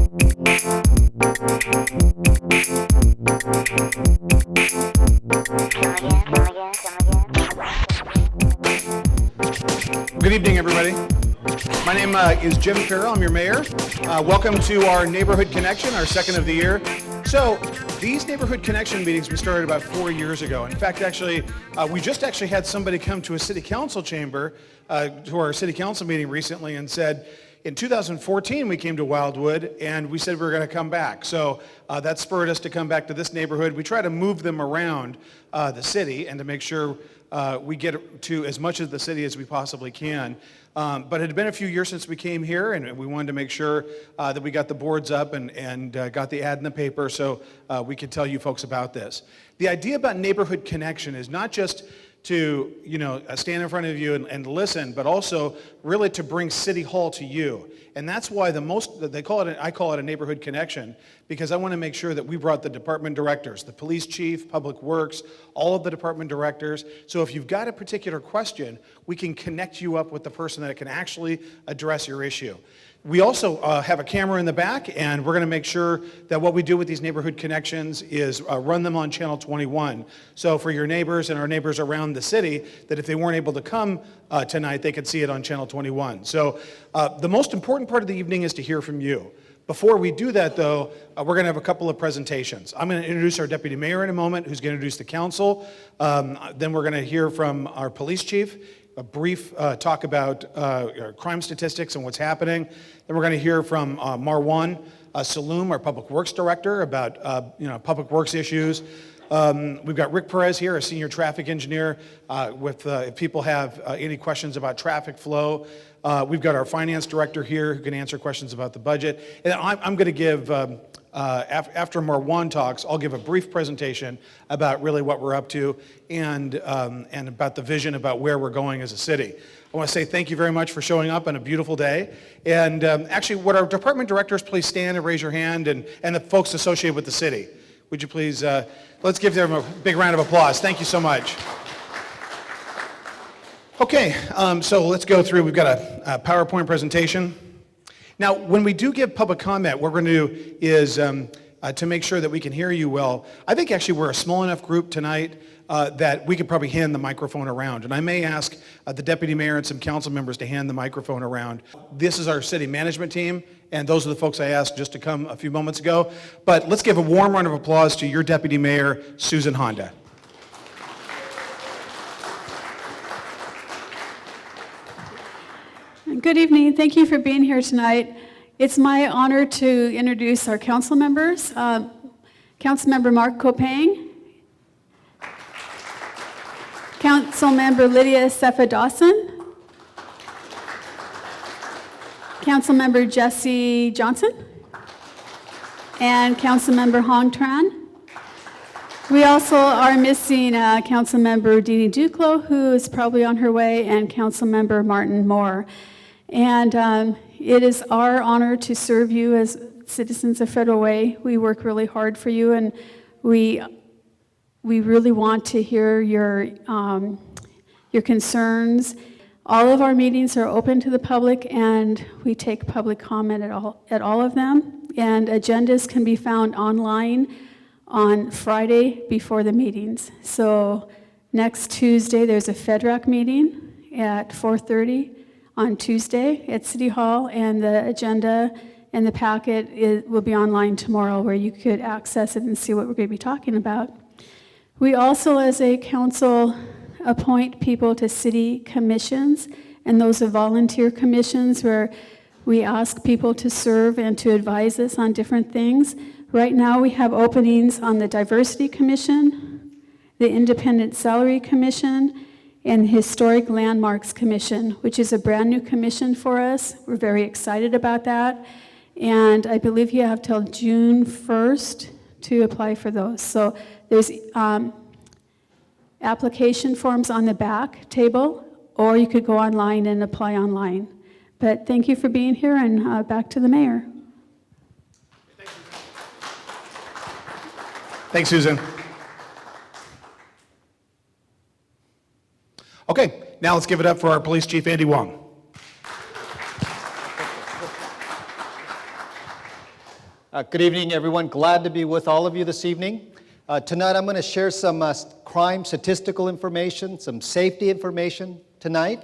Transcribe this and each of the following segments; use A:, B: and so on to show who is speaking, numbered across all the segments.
A: Good evening, everybody. My name is Jim Farrell. I'm your mayor. Welcome to our Neighborhood Connection, our second of the year. So these Neighborhood Connection meetings we started about 4 years ago. In fact, actually, we just actually had somebody come to a city council chamber, to our city council meeting recently and said, in 2014, we came to Wildwood and we said we were going to come back. So that spurred us to come back to this neighborhood. We try to move them around the city and to make sure we get to as much of the city as we possibly can. But it had been a few years since we came here, and we wanted to make sure that we got the boards up and got the ad in the paper so we could tell you folks about this. The idea about Neighborhood Connection is not just to stand in front of you and listen, but also really to bring City Hall to you. And that's why I call it a Neighborhood Connection, because I want to make sure that we brought the department directors, the police chief, public works, all of the department directors. So if you've got a particular question, we can connect you up with the person that can actually address your issue. We also have a camera in the back, and we're going to make sure that what we do with these Neighborhood Connections is run them on Channel 21. So for your neighbors and our neighbors around the city, that if they weren't able to come tonight, they could see it on Channel 21. So the most important part of the evening is to hear from you. Before we do that, though, we're going to have a couple of presentations. I'm going to introduce our deputy mayor in a moment, who's going to introduce the council. Then we're going to hear from our police chief, a brief talk about crime statistics and what's happening. Then we're going to hear from Marwan Saloom, our public works director, about public works issues. We've got Rick Perez here, a senior traffic engineer, if people have any questions about traffic flow. We've got our finance director here who can answer questions about the budget. And I'm going to give, after Marwan talks, I'll give a brief presentation about really what we're up to and about the vision about where we're going as a city. I want to say thank you very much for showing up on a beautiful day. And actually, would our department directors please stand and raise your hand, and the folks associated with the city? Would you please, let's give them a big round of applause. Thank you so much. Okay, so let's go through. We've got a PowerPoint presentation. Now, when we do give public comment, what we're going to do is to make sure that we can hear you well. I think actually we're a small enough group tonight that we could probably hand the microphone around. And I may ask the deputy mayor and some council members to hand the microphone around. This is our city management team, and those are the folks I asked just to come a few moments ago. But let's give a warm round of applause to your deputy mayor, Susan Honda.
B: Good evening. Thank you for being here tonight. It's my honor to introduce our council members. Councilmember Mark Kopang, Councilmember Lydia Sefa Dawson, Councilmember Jesse Johnson, and Councilmember Hong Tran. We also are missing Councilmember Deanie Duclos, who is probably on her way, and Councilmember Martin Moore. And it is our honor to serve you as citizens of Federal Way. We work really hard for you, and we really want to hear your concerns. All of our meetings are open to the public, and we take public comment at all of them. And agendas can be found online on Friday before the meetings. So next Tuesday, there's a FEDRAC meeting at 4:30 on Tuesday at City Hall, and the agenda and the packet will be online tomorrow, where you could access it and see what we're going to be talking about. We also, as a council, appoint people to city commissions, and those are volunteer commissions where we ask people to serve and to advise us on different things. Right now we have openings on the Diversity Commission, the Independent Salary Commission, and the Historic Landmarks Commission, which is a brand new commission for us. We're very excited about that. And I believe you have till June 1st to apply for those. So there's application forms on the back table, or you could go online and apply online. But thank you for being here, and back to the mayor.
A: Thanks, Susan. Okay, now let's give it up for our police chief, Andy Wong.
C: Good evening, everyone. Glad to be with all of you this evening. Tonight, I'm going to share some crime statistical information, some safety information tonight.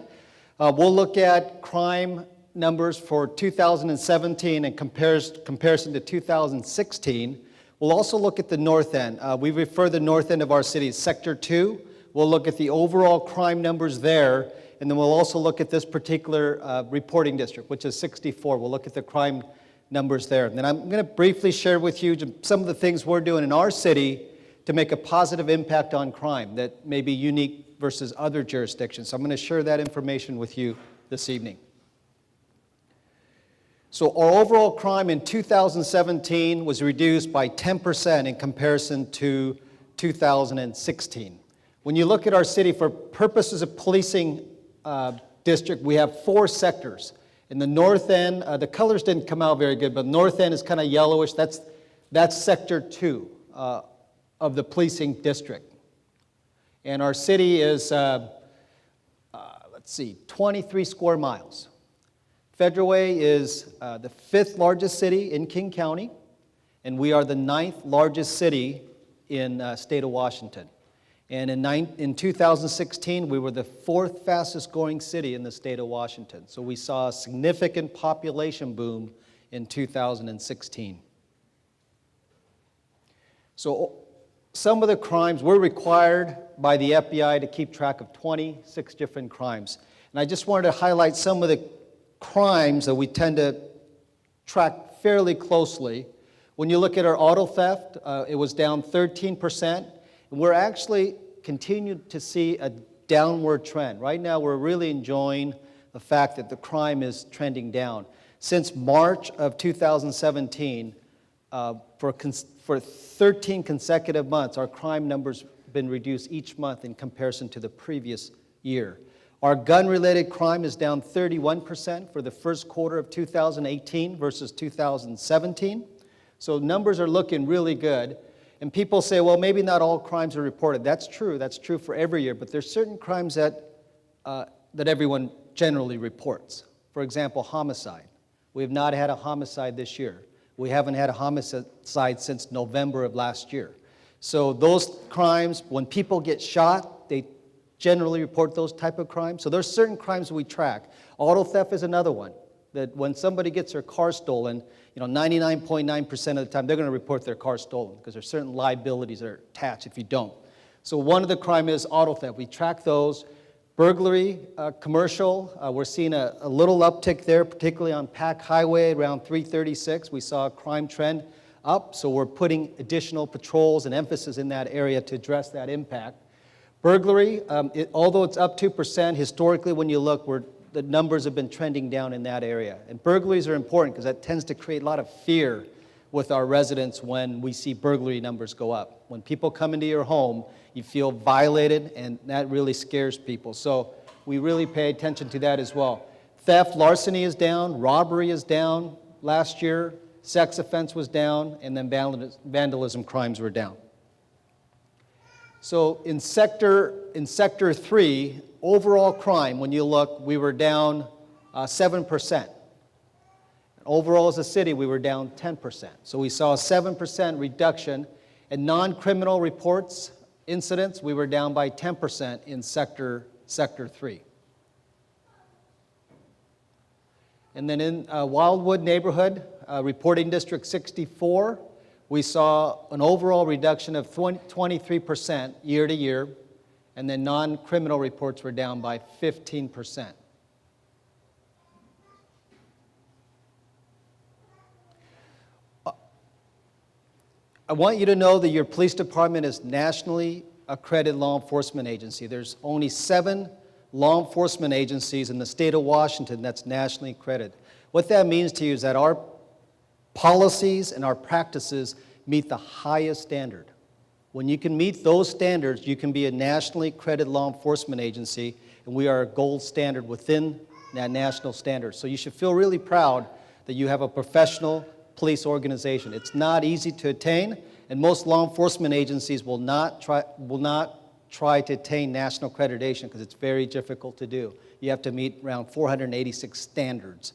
C: We'll look at crime numbers for 2017 in comparison to 2016. We'll also look at the north end. We refer the north end of our city as Sector 2. We'll look at the overall crime numbers there, and then we'll also look at this particular reporting district, which is 64. We'll look at the crime numbers there. And then I'm going to briefly share with you some of the things we're doing in our city to make a positive impact on crime that may be unique versus other jurisdictions. So I'm going to share that information with you this evening. So our overall crime in 2017 was reduced by 10% in comparison to 2016. When you look at our city for purposes of policing district, we have 4 sectors. In the north end, the colors didn't come out very good, but north end is kind of yellowish. That's Sector 2 of the policing district. And our city is, 23 square miles. Federal Way is the 5th largest city in King County, and we are the 9th largest city in state of Washington. And in 2016, we were the 4th fastest growing city in the state of Washington. So we saw a significant population boom in 2016. So some of the crimes, we're required by the FBI to keep track of 26 different crimes. And I just wanted to highlight some of the crimes that we tend to track fairly closely. When you look at our auto theft, it was down 13%. And we're actually continued to see a downward trend. Right now, we're really enjoying the fact that the crime is trending down. Since March of 2017, for 13 consecutive months, our crime numbers have been reduced each month in comparison to the previous year. Our gun-related crime is down 31% for the first quarter of 2018 versus 2017. So numbers are looking really good. And people say, well, maybe not all crimes are reported. That's true for every year, but there's certain crimes that everyone generally reports. For example, homicide. We have not had a homicide this year. We haven't had a homicide since November of last year. So those crimes, when people get shot, they generally report those type of crimes. So there's certain crimes we track. Auto theft is another one, that when somebody gets their car stolen, 99.9% of the time, they're going to report their car stolen because there's certain liabilities that are attached if you don't. So one of the crime is auto theft. We track those. Burglary, commercial, we're seeing a little uptick there, particularly on Pack Highway around 336. We saw a crime trend up, so we're putting additional patrols and emphasis in that area to address that impact. Burglary, although it's up 2%, historically when you look, the numbers have been trending down in that area. And burglaries are important because that tends to create a lot of fear with our residents when we see burglary numbers go up. When people come into your home, you feel violated, and that really scares people. So we really pay attention to that as well. Theft, larceny is down, robbery is down last year, sex offense was down, and then vandalism crimes were down. So in Sector 3, overall crime, when you look, we were down 7%. Overall as a city, we were down 10%. So we saw a 7% reduction. In non-criminal reports, incidents, we were down by 10% in Sector 3. And then in Wildwood neighborhood, reporting District 64, we saw an overall reduction of 23% year to year, and then non-criminal reports were down by 15%. I want you to know that your police department is nationally accredited law enforcement agency. There's only 7 law enforcement agencies in the state of Washington that's nationally accredited. What that means to you is that our policies and our practices meet the highest standard. When you can meet those standards, you can be a nationally accredited law enforcement agency, and we are a gold standard within that national standard. So you should feel really proud that you have a professional police organization. It's not easy to attain, and most law enforcement agencies will not try to attain national accreditation because it's very difficult to do. You have to meet around 486 standards.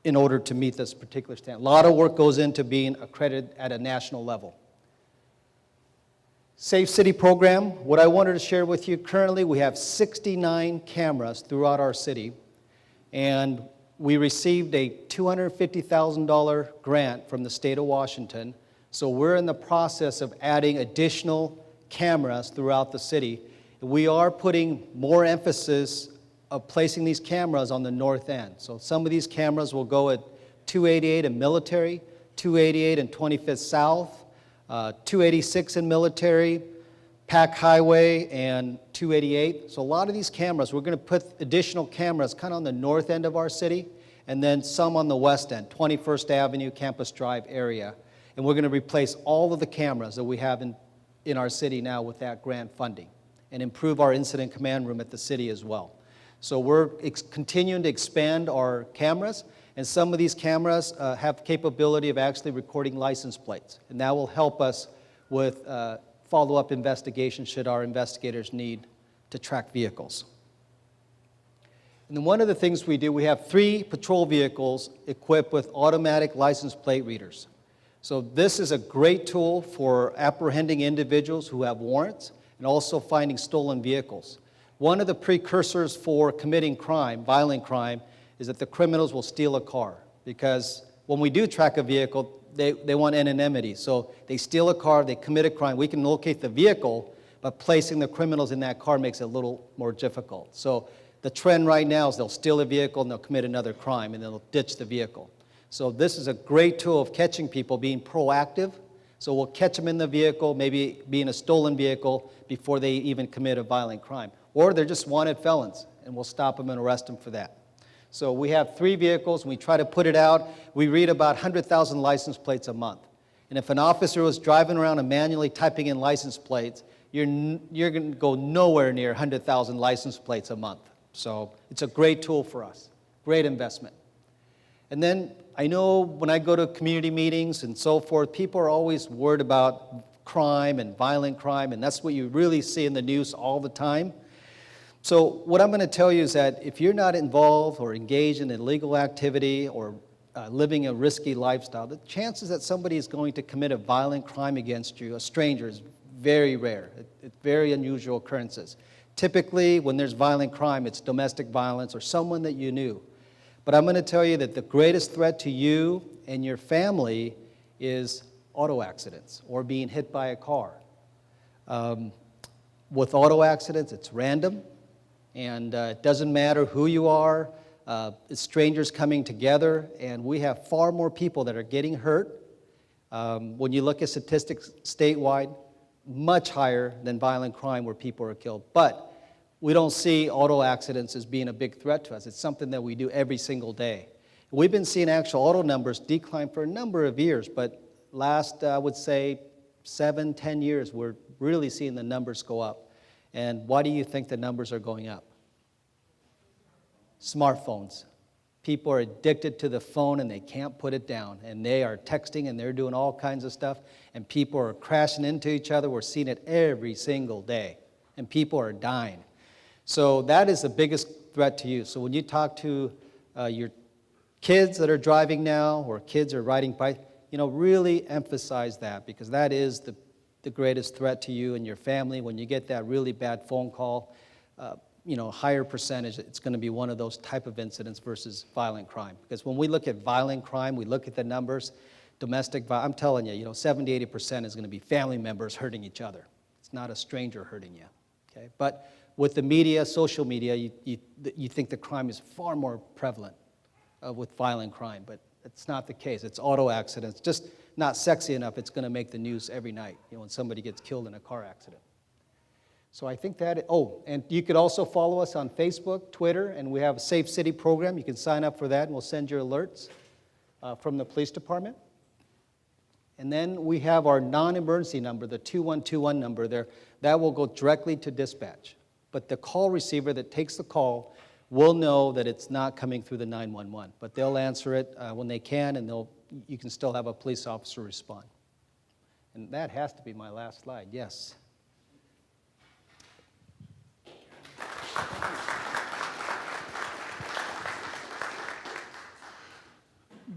C: in order to meet this particular standard. A lot of work goes into being accredited at a national level. Safe City program, what I wanted to share with you, currently we have 69 cameras throughout our city, and we received a $250,000 grant from the state of Washington, so we're in the process of adding additional cameras throughout the city. We are putting more emphasis of placing these cameras on the north end. So some of these cameras will go at 288 in Military, 288 and 25th South, 286 in Military, Pack Highway, and 288. So a lot of these cameras, we're going to put additional cameras kind of on the north end of our city, and then some on the west end, 21st Avenue, Campus Drive area. And we're going to replace all of the cameras that we have in our city now with that grant funding, and improve our incident command room at the city as well. So we're continuing to expand our cameras, and some of these cameras have capability of actually recording license plates, and that will help us with follow-up investigation should our investigators need to track vehicles. And then one of the things we do, we have 3 patrol vehicles equipped with automatic license plate readers. So this is a great tool for apprehending individuals who have warrants and also finding stolen vehicles. One of the precursors for committing crime, violent crime, is that the criminals will steal a car, because when we do track a vehicle, they want anonymity. So they steal a car, they commit a crime. We can locate the vehicle, but placing the criminals in that car makes it a little more difficult. So the trend right now is they'll steal a vehicle and they'll commit another crime and they'll ditch the vehicle. So this is a great tool of catching people, being proactive. So we'll catch them in the vehicle, maybe being a stolen vehicle, before they even commit a violent crime. Or they're just wanted felons, and we'll stop them and arrest them for that. So we have 3 vehicles, and we try to put it out. We read about 100,000 license plates a month. And if an officer was driving around and manually typing in license plates, you're going to go nowhere near 100,000 license plates a month. So it's a great tool for us, great investment. And then I know when I go to community meetings and so forth, people are always worried about crime and violent crime, and that's what you really see in the news all the time. So what I'm going to tell you is that if you're not involved or engaged in illegal activity or living a risky lifestyle, the chances that somebody is going to commit a violent crime against you, a stranger, is very rare. It's very unusual occurrences. Typically, when there's violent crime, it's domestic violence or someone that you knew. But I'm going to tell you that the greatest threat to you and your family is auto accidents or being hit by a car. With auto accidents, it's random, and it doesn't matter who you are. It's strangers coming together, and we have far more people that are getting hurt. When you look at statistics statewide, much higher than violent crime where people are killed. But we don't see auto accidents as being a big threat to us. It's something that we do every single day. We've been seeing actual auto numbers decline for a number of years, but last, I would say, 7-10 years, we're really seeing the numbers go up. And why do you think the numbers are going up? Smartphones. People are addicted to the phone and they can't put it down. And they are texting and they're doing all kinds of stuff. And people are crashing into each other. We're seeing it every single day. And people are dying. So that is the biggest threat to you. So when you talk to your kids that are driving now, or kids are riding bikes, really emphasize that, because that is the greatest threat to you and your family. When you get that really bad phone call, higher percentage, it's going to be one of those type of incidents versus violent crime. Because when we look at violent crime, we look at the numbers, domestic violence, I'm telling you, 70-80% is going to be family members hurting each other. It's not a stranger hurting you. Okay? But with the media, social media, you think the crime is far more prevalent with violent crime, but it's not the case. It's auto accidents, just not sexy enough. It's going to make the news every night, when somebody gets killed in a car accident. So I think that, and you could also follow us on Facebook, Twitter, and we have a Safe City program. You can sign up for that, and we'll send you alerts from the police department. And then we have our non-emergency number, the 2121 number there. That will go directly to dispatch. But the call receiver that takes the call will know that it's not coming through the 911. But they'll answer it when they can, and you can still have a police officer respond. And that has to be my last slide, yes.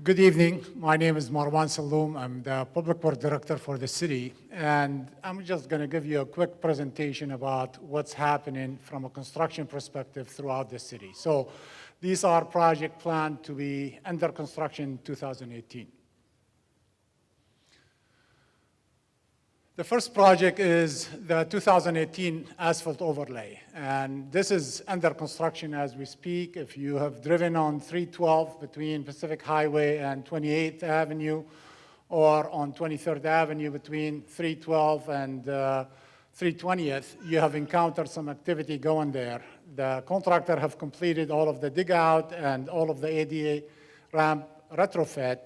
D: Good evening. My name is Marwan Saloom. I'm the Public Works Director for the city, and I'm just going to give you a quick presentation about what's happening from a construction perspective throughout the city. So these are projects planned to be under construction in 2018. The first project is the 2018 asphalt overlay, and this is under construction as we speak. If you have driven on 312 between Pacific Highway and 28th Avenue, or on 23rd Avenue between 312 and 320th, you have encountered some activity going there. The contractor have completed all of the dig out and all of the ADA ramp retrofit.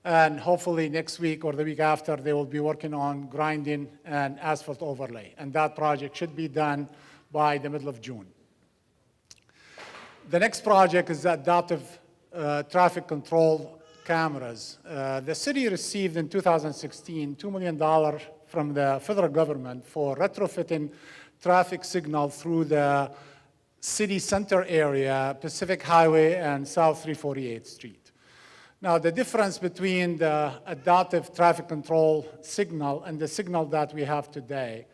D: And hopefully next week or the week after, they will be working on grinding and asphalt overlay. And that project should be done by the middle of June. The next project is the adaptive traffic control cameras. The city received in 2016 $2 million from the federal government for retrofitting traffic signal through the city center area, Pacific Highway and South 348th Street. Now, the difference between the adaptive traffic control signal and the signal that we have today,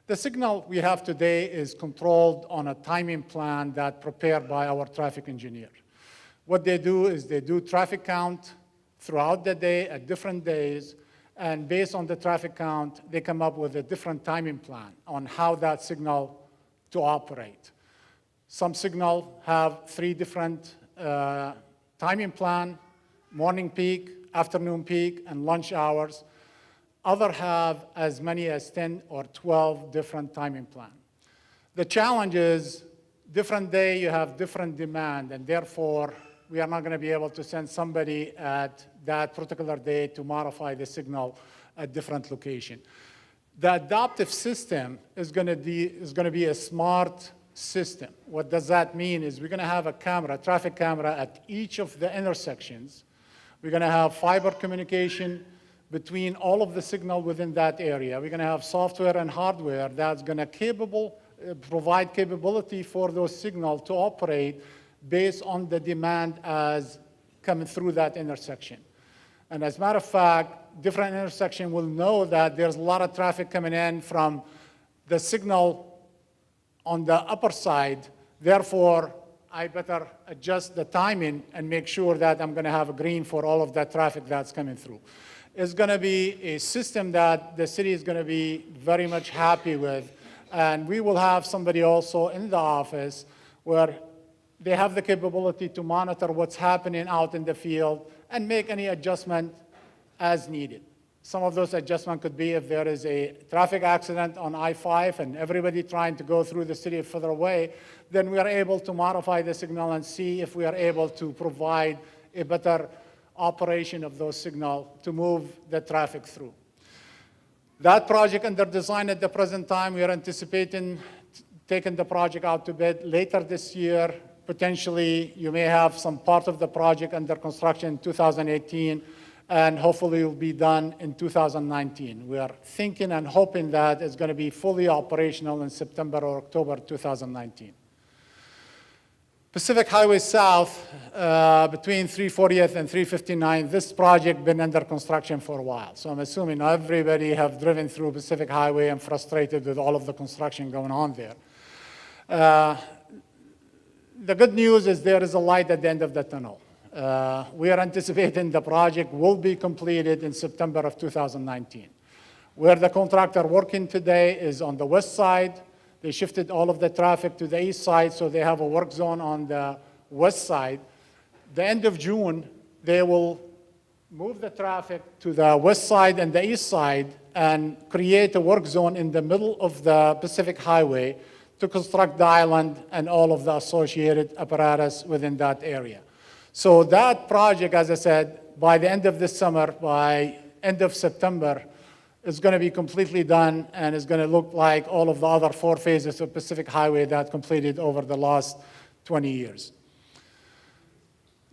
D: the signal we have today is controlled on a timing plan that's prepared by our traffic engineer. What they do is they do traffic count throughout the day at different days, and based on the traffic count, they come up with a different timing plan on how that signal to operate. Some signal have 3 different timing plan: morning peak, afternoon peak, and lunch hours. Others have as many as 10 or 12 different timing plan. The challenge is different day you have different demand, and therefore we are not going to be able to send somebody at that particular day to modify the signal at different location. The adaptive system is going to be a smart system. What does that mean is we're going to have a camera, traffic camera at each of the intersections. We're going to have fiber communication between all of the signal within that area. We're going to have software and hardware that's going to provide capability for those signals to operate based on the demand as coming through that intersection. And as a matter of fact, different intersection will know that there's a lot of traffic coming in from the signal on the upper side. Therefore, I better adjust the timing and make sure that I'm going to have a green for all of that traffic that's coming through. It's going to be a system that the city is going to be very much happy with. And we will have somebody also in the office where they have the capability to monitor what's happening out in the field and make any adjustment as needed. Some of those adjustments could be if there is a traffic accident on I-5 and everybody trying to go through the city further away, then we are able to modify the signal and see if we are able to provide a better operation of those signals to move the traffic through. That project under design at the present time, we are anticipating taking the project out to bid later this year. Potentially, you may have some part of the project under construction in 2018, and hopefully it will be done in 2019. We are thinking and hoping that it's going to be fully operational in September or October 2019. Pacific Highway South, between 340th and 359th, this project been under construction for a while. So I'm assuming everybody have driven through Pacific Highway and frustrated with all of the construction going on there. The good news is there is a light at the end of the tunnel. We are anticipating the project will be completed in September of 2019. Where the contractor working today is on the west side. They shifted all of the traffic to the east side, so they have a work zone on the west side. The end of June, they will move the traffic to the west side and the east side and create a work zone in the middle of the Pacific Highway to construct the island and all of the associated apparatus within that area. So that project, as I said, by the end of this summer, by end of September, is going to be completely done, and is going to look like all of the other 4 phases of Pacific Highway that completed over the last 20 years.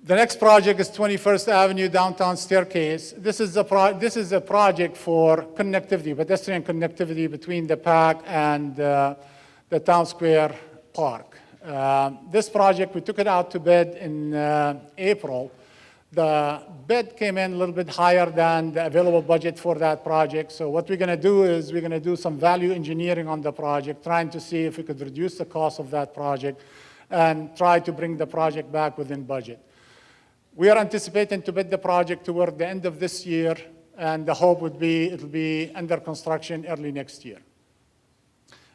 D: The next project is 21st Avenue Downtown Staircase. This is a project for connectivity, pedestrian connectivity between the PAC and the Town Square Park. This project, we took it out to bid in April. The bid came in a little bit higher than the available budget for that project. So what we're going to do is we're going to do some value engineering on the project, trying to see if we could reduce the cost of that project and try to bring the project back within budget. We are anticipating to bid the project toward the end of this year, and the hope would be it'll be under construction early next year.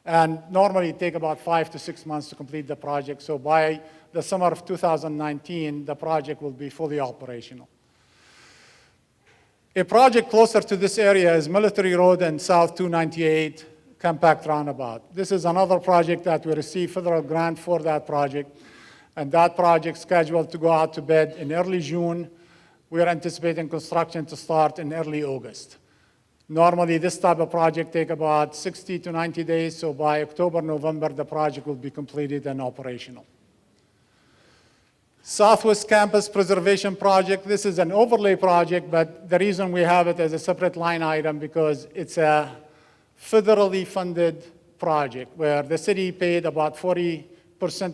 D: And normally it takes about 5 to 6 months to complete the project. So by the summer of 2019, the project will be fully operational. A project closer to this area is Military Road and South 298 Compact Roundabout. This is another project that we received federal grant for that project. And that project is scheduled to go out to bid in early June. We are anticipating construction to start in early August. Normally, this type of project takes about 60 to 90 days, so by October, November, the project will be completed and operational. Southwest Campus Preservation Project, this is an overlay project, but the reason we have it as a separate line item because it's a federally funded project where the city paid about 40%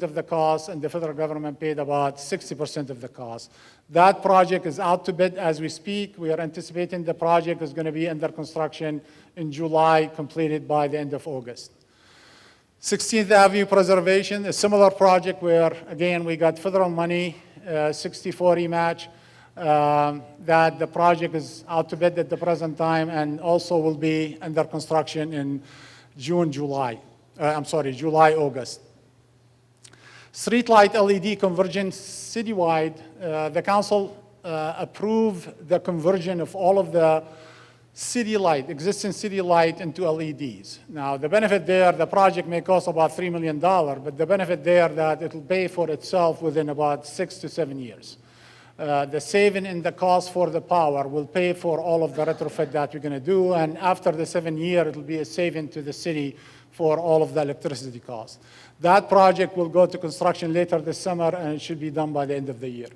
D: of the cost and the federal government paid about 60% of the cost. That project is out to bid as we speak. We are anticipating the project is going to be under construction in July, completed by the end of August. 16th Avenue Preservation, a similar project where, again, we got federal money, 60-40 match, that the project is out to bid at the present time and also will be under construction in July, August. Streetlight LED convergence citywide, the council approved the conversion of all of the existing city light into LEDs. Now, the benefit there, the project may cost about $3 million, but the benefit there that it'll pay for itself within about 6 to 7 years. The saving in the cost for the power will pay for all of the retrofit that we're going to do, and after the 7 year, it'll be a saving to the city for all of the electricity costs. That project will go to construction later this summer, and it should be done by the end of the year.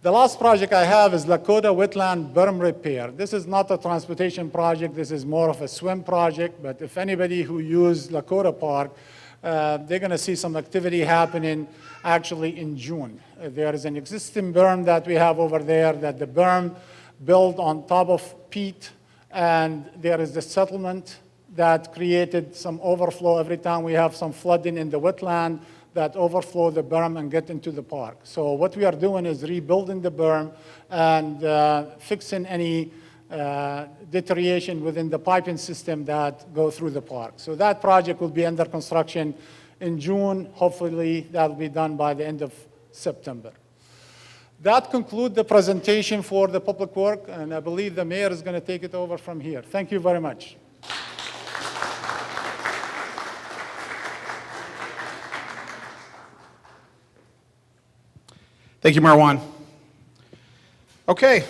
D: The last project I have is Lakota Wetland Berm Repair. This is not a transportation project. This is more of a swim project, but if anybody who used Lakota Park, they're going to see some activity happening actually in June. There is an existing berm that we have over there that the berm built on top of peat, and there is the settlement that created some overflow every time we have some flooding in the wetland that overflow the berm and get into the park. So what we are doing is rebuilding the berm and fixing any deterioration within the piping system that go through the park. So that project will be under construction in June. Hopefully that will be done by the end of September. That concludes the presentation for the public work, and I believe the mayor is going to take it over from here. Thank you very much.
A: Thank you, Marwan. Okay,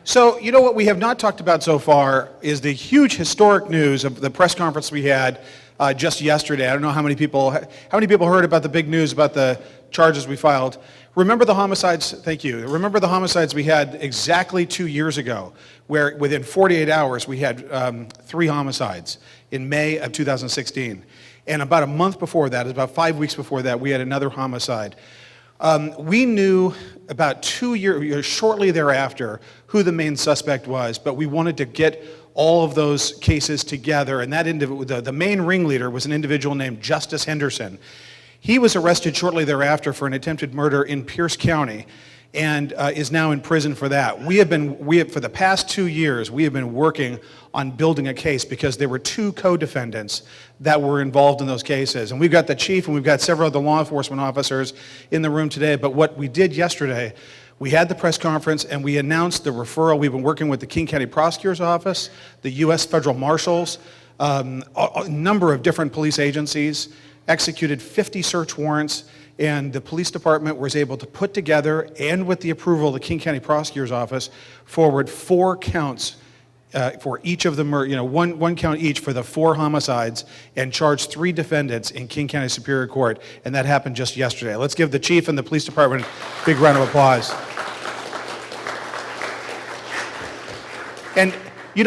A: so you know what we have not talked about so far is the huge historic news of the press conference we had just yesterday. I don't know how many people heard about the big news about the charges we filed. Remember the homicides, thank you. Remember the homicides we had exactly 2 years ago, where within 48 hours we had 3 homicides in May of 2016. And about a month before that, about 5 weeks before that, we had another homicide. We knew about 2 years, shortly thereafter, who the main suspect was, but we wanted to get all of those cases together, and the main ringleader was an individual named Justice Henderson. He was arrested shortly thereafter for an attempted murder in Pierce County and is now in prison for that. For the past 2 years, we have been working on building a case because there were 2 co-defendants that were involved in those cases. And we've got the chief and we've got several of the law enforcement officers in the room today. But what we did yesterday, we had the press conference and we announced the referral. We've been working with the King County Prosecutor's Office, the U.S. Federal Marshals, a number of different police agencies, executed 50 search warrants, and the police department was able to put together, and with the approval of the King County Prosecutor's Office, forward 4 counts for each of them, one count each for the 4 homicides, and charge 3 defendants in King County Superior Court, and that happened just yesterday. Let's give the chief and the police department a big round of applause. And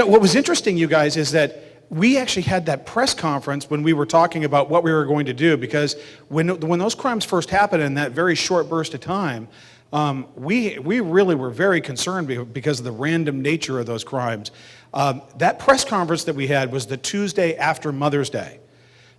A: what was interesting, you guys, is that we actually had that press conference when we were talking about what we were going to do, because when those crimes first happened in that very short burst of time, we really were very concerned because of the random nature of those crimes. That press conference that we had was the Tuesday after Mother's Day.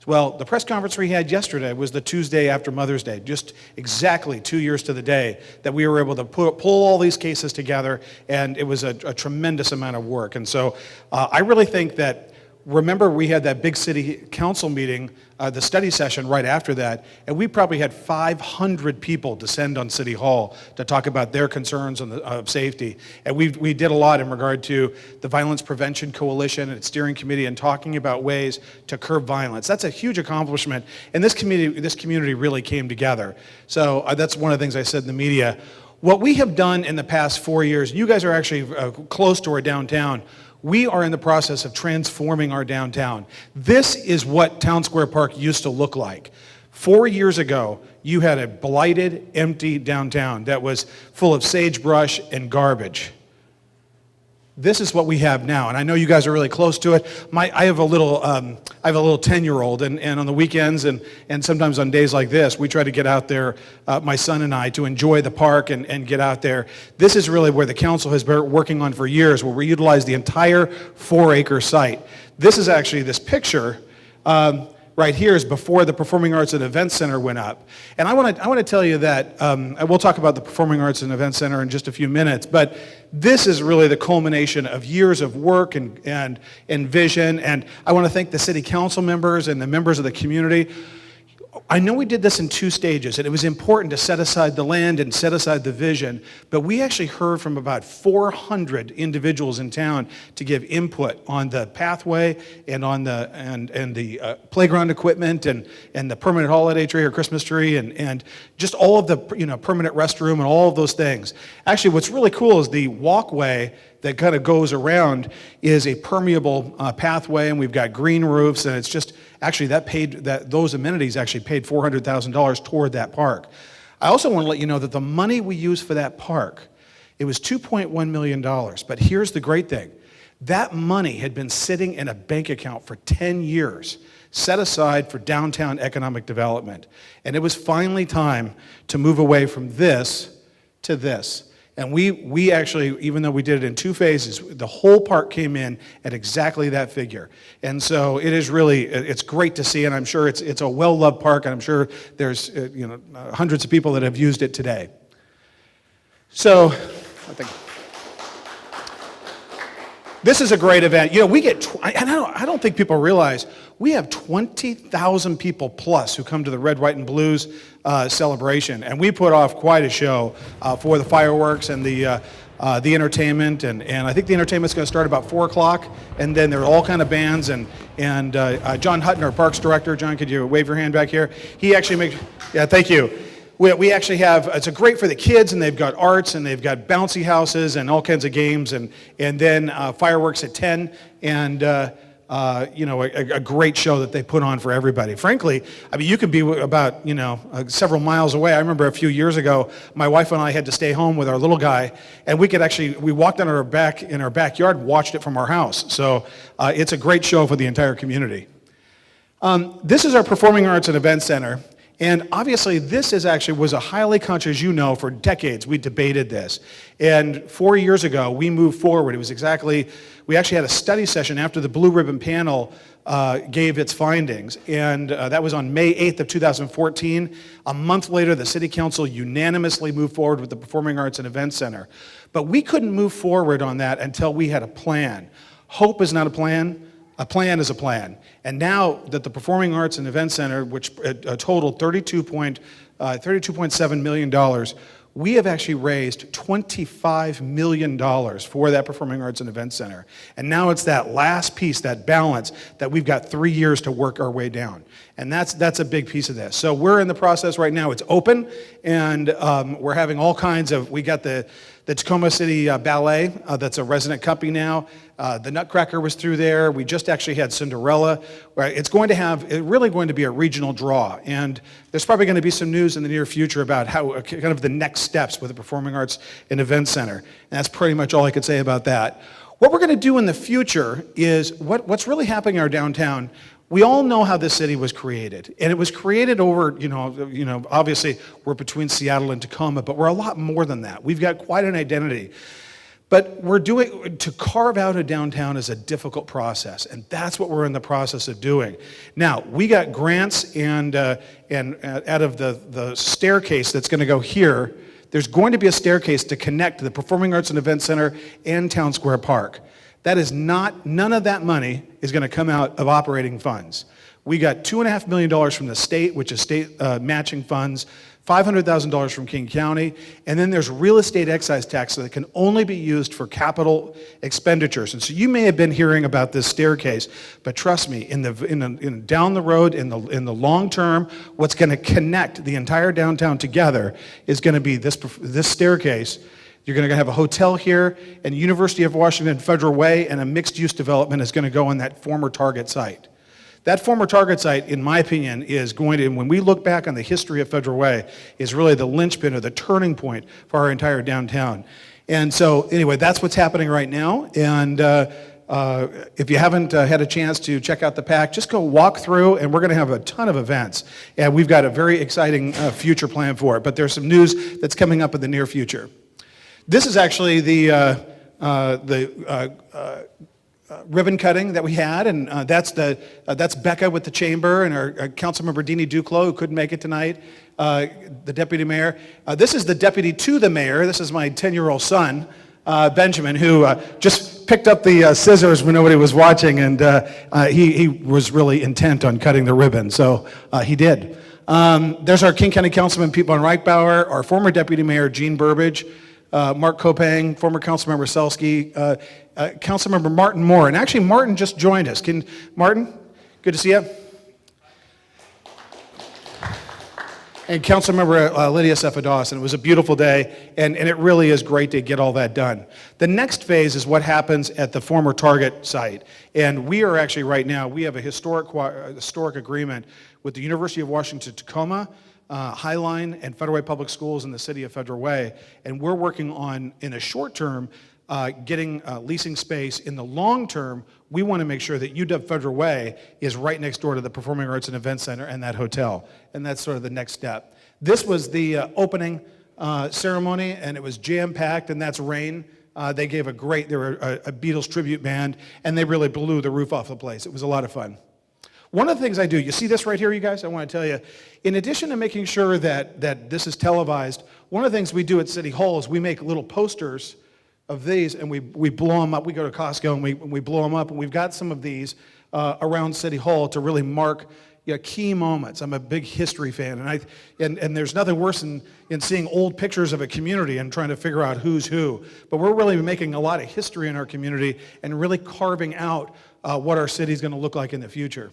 A: Well, the press conference we had yesterday was the Tuesday after Mother's Day, just exactly 2 years to the day that we were able to pull all these cases together, and it was a tremendous amount of work. And so I really think that, remember we had that big city council meeting, the study session right after that, and we probably had 500 people descend on City Hall to talk about their concerns of safety. And we did a lot in regard to the Violence Prevention Coalition and its steering committee and talking about ways to curb violence. That's a huge accomplishment, and this community really came together. So that's one of the things I said in the media. What we have done in the past 4 years, you guys are actually close to our downtown. We are in the process of transforming our downtown. This is what Town Square Park used to look like. 4 years ago, you had a blighted, empty downtown that was full of sagebrush and garbage. This is what we have now, and I know you guys are really close to it. I have a little 10-year-old, and on the weekends and sometimes on days like this, we try to get out there, my son and I, to enjoy the park and get out there. This is really where the council has been working on for years, where we utilize the entire 4-acre site. This is actually this picture. Right here is before the Performing Arts and Events Center went up. And I want to tell you that, we'll talk about the Performing Arts and Events Center in just a few minutes, but this is really the culmination of years of work and vision, and I want to thank the city council members and the members of the community. I know we did this in 2 stages, and it was important to set aside the land and set aside the vision, but we actually heard from about 400 individuals in town to give input on the pathway and on the playground equipment and the permanent holiday tree or Christmas tree and just all of the permanent restroom and all of those things. Actually, what's really cool is the walkway that kind of goes around is a permeable pathway, and we've got green roofs, and it's just actually those amenities actually paid $400,000 toward that park. I also want to let you know that the money we used for that park, it was $2.1 million. But here's the great thing: that money had been sitting in a bank account for 10 years, set aside for downtown economic development, and it was finally time to move away from this to this. And we actually, even though we did it in 2 phases, the whole park came in at exactly that figure. And so it is really, it's great to see, and I'm sure it's a well-loved park, and I'm sure there's hundreds of people that have used it today. So I think this is a great event. We get, I don't think people realize, we have 20,000 people plus who come to the Red, White, and Blues celebration, and we put off quite a show for the fireworks and the entertainment, and I think the entertainment's going to start about 4 o'clock, and then there are all kind of bands, and John Hutton, our Parks Director. John, could you wave your hand back here? He actually makes, yeah, thank you. We actually have, it's great for the kids, and they've got arts, and they've got bouncy houses, and all kinds of games, and then fireworks at 10, and a great show that they put on for everybody. Frankly, I mean, you could be about, several miles away. I remember a few years ago, my wife and I had to stay home with our little guy, and we walked in our backyard, watched it from our house. So it's a great show for the entire community. This is our Performing Arts and Events Center. And obviously, this was a highly conscious, for decades, we debated this. And 4 years ago, we moved forward. We actually had a study session after the Blue Ribbon Panel gave its findings. And that was on May 8th of 2014. A month later, the City Council unanimously moved forward with the Performing Arts and Events Center. But we couldn't move forward on that until we had a plan. Hope is not a plan. A plan is a plan. And now that the Performing Arts and Events Center, which totaled $32.7 million, we have actually raised $25 million for that Performing Arts and Events Center. And now it's that last piece, that balance, that we've got 3 years to work our way down. And that's a big piece of this. So we're in the process right now. It's open, and we're having all kinds of, we got the Tacoma City Ballet, that's a resident company now. The Nutcracker was through there. We just actually had Cinderella. It's really going to be a regional draw. And there's probably going to be some news in the near future about how kind of the next steps with the Performing Arts and Events Center. And that's pretty much all I could say about that. What we're going to do in the future is what's really happening in our downtown. We all know how this city was created, and it was created over, obviously we're between Seattle and Tacoma, but we're a lot more than that. We've got quite an identity. But to carve out a downtown is a difficult process, and that's what we're in the process of doing. Now, we got grants, and out of the staircase that's going to go here, there's going to be a staircase to connect the Performing Arts and Event Center and Town Square Park. That is none of that money is going to come out of operating funds. We got $2.5 million from the state, which is state matching funds, $500,000 from King County, and then there's real estate excise tax that can only be used for capital expenditures. And so you may have been hearing about this staircase, but trust me, down the road, in the long term, what's going to connect the entire downtown together is going to be this staircase. You're going to have a hotel here, and University of Washington Federal Way, and a mixed-use development is going to go on that former Target site. That former Target site, in my opinion, is going to, when we look back on the history of Federal Way, is really the linchpin or the turning point for our entire downtown. And so, anyway, that's what's happening right now. And if you haven't had a chance to check out the pack, just go walk through, and we're going to have a ton of events. And we've got a very exciting future plan for it. But there's some news that's coming up in the near future. This is actually the ribbon cutting that we had, and that's Becca with the chamber, and our Councilmember Deanie Duclos, who couldn't make it tonight, the deputy mayor. This is the deputy to the mayor. This is my 10-year-old son, Benjamin, who just picked up the scissors when nobody was watching, and he was really intent on cutting the ribbon, so he did. There's our King County Councilman Pete von Reichbauer, our former deputy mayor Gene Burbidge, Mark Kopang, former Councilmember Selsky, Councilmember Martin Moore, and actually Martin just joined us. Martin, good to see you. And Councilmember Lydia Cefados, and it was a beautiful day, and it really is great to get all that done. The next phase is what happens at the former Target site, and we are actually right now, we have a historic agreement with the University of Washington Tacoma, Highline, and Federal Way Public Schools in the city of Federal Way, and we're working on, in the short term, getting leasing space. In the long term, we want to make sure that UW Federal Way is right next door to the Performing Arts and Event Center and that hotel, and that's sort of the next step. This was the opening ceremony, and it was jam-packed, and that's Rain. They were a Beatles tribute band, and they really blew the roof off the place. It was a lot of fun. One of the things I do, you see this right here, you guys? I want to tell you, in addition to making sure that this is televised, one of the things we do at City Hall is we make little posters of these, and we blow them up. We go to Costco, and we blow them up, and we've got some of these around City Hall to really mark key moments. I'm a big history fan, and there's nothing worse than seeing old pictures of a community and trying to figure out who's who. But we're really making a lot of history in our community and really carving out what our city's going to look like in the future.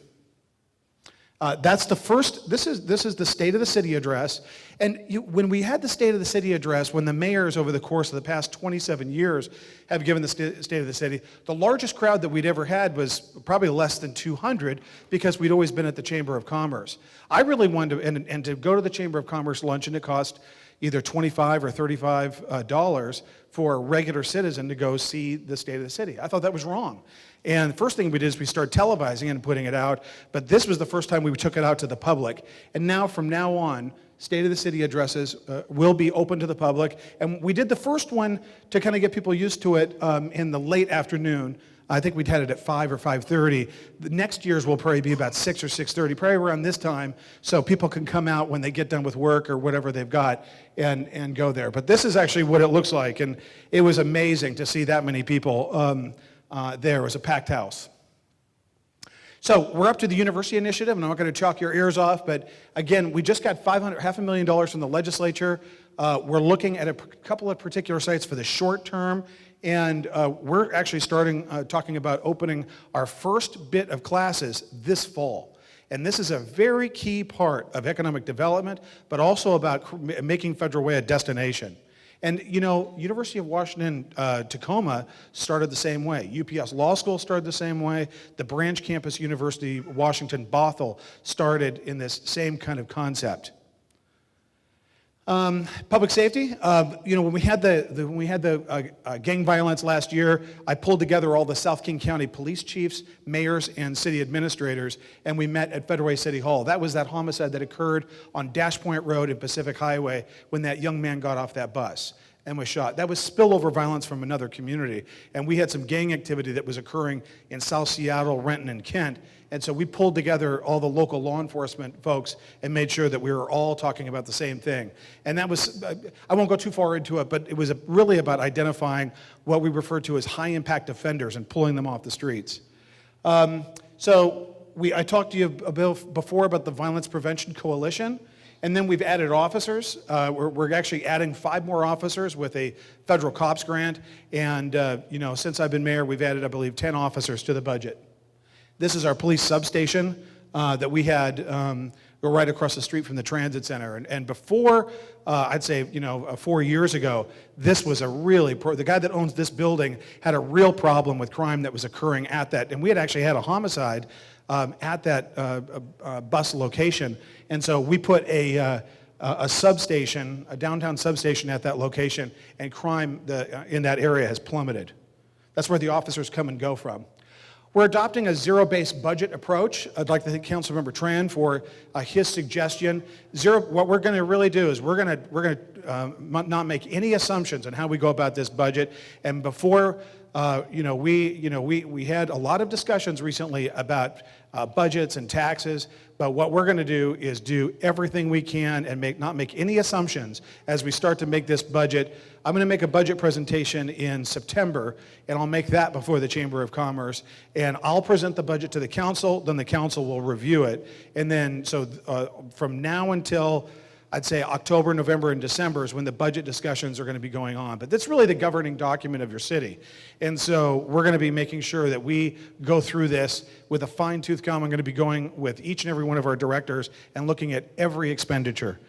A: That's the first, this is the State of the City address. And when we had the State of the City address, when the mayors over the course of the past 27 years have given the State of the City, the largest crowd that we'd ever had was probably less than 200 because we'd always been at the Chamber of Commerce. I really wanted to, and to go to the Chamber of Commerce luncheon, it cost either $25 or $35 for a regular citizen to go see the State of the City. I thought that was wrong. And the first thing we did is we started televising it and putting it out, but this was the first time we took it out to the public. And now, from now on, State of the City addresses will be open to the public. And we did the first one to kind of get people used to it in the late afternoon. I think we'd had it at 5 or 5:30. The next year's will probably be about 6 or 6:30, probably around this time, so people can come out when they get done with work or whatever they've got and go there. But this is actually what it looks like, and it was amazing to see that many people there. It was a packed house. So we're up to the university initiative, and I'm not going to chalk your ears off, but again, we just got $500,000 from the legislature. We're looking at a couple of particular sites for the short term, and we're actually starting talking about opening our first bit of classes this fall. And this is a very key part of economic development, but also about making Federal Way a destination. And University of Washington Tacoma started the same way. UPS Law School started the same way. The branch campus University of Washington Bothell started in this same kind of concept. Public safety, when we had the gang violence last year, I pulled together all the South King County police chiefs, mayors, and city administrators, and we met at Federal Way City Hall. That was that homicide that occurred on Dash Point Road and Pacific Highway when that young man got off that bus and was shot. That was spillover violence from another community, and we had some gang activity that was occurring in South Seattle, Renton, and Kent. And so we pulled together all the local law enforcement folks and made sure that we were all talking about the same thing. And that was, I won't go too far into it, but it was really about identifying what we refer to as high-impact offenders and pulling them off the streets. I talked to you before about the Violence Prevention Coalition, and then we've added officers. We're actually adding 5 more officers with a federal COPS grant, and since I've been mayor, we've added, I believe, 10 officers to the budget. This is our police substation that we had right across the street from the transit center. And before, I'd say, 4 years ago, this was the guy that owns this building had a real problem with crime that was occurring at that. And we had actually had a homicide at that bus location. And so we put a substation, a downtown substation at that location, and crime in that area has plummeted. That's where the officers come and go from. We're adopting a zero-based budget approach. I'd like to thank Councilmember Tran for his suggestion. What we're going to really do is we're going to not make any assumptions on how we go about this budget. And before, we had a lot of discussions recently about budgets and taxes. But what we're going to do is do everything we can and not make any assumptions as we start to make this budget. I'm going to make a budget presentation in September, and I'll make that before the Chamber of Commerce. And I'll present the budget to the council, then the council will review it. And then, from now until, I'd say October, November, and December is when the budget discussions are going to be going on. But that's really the governing document of your city. And so we're going to be making sure that we go through this with a fine-tooth comb. I'm going to be going with each and every one of our directors and looking at every expenditure.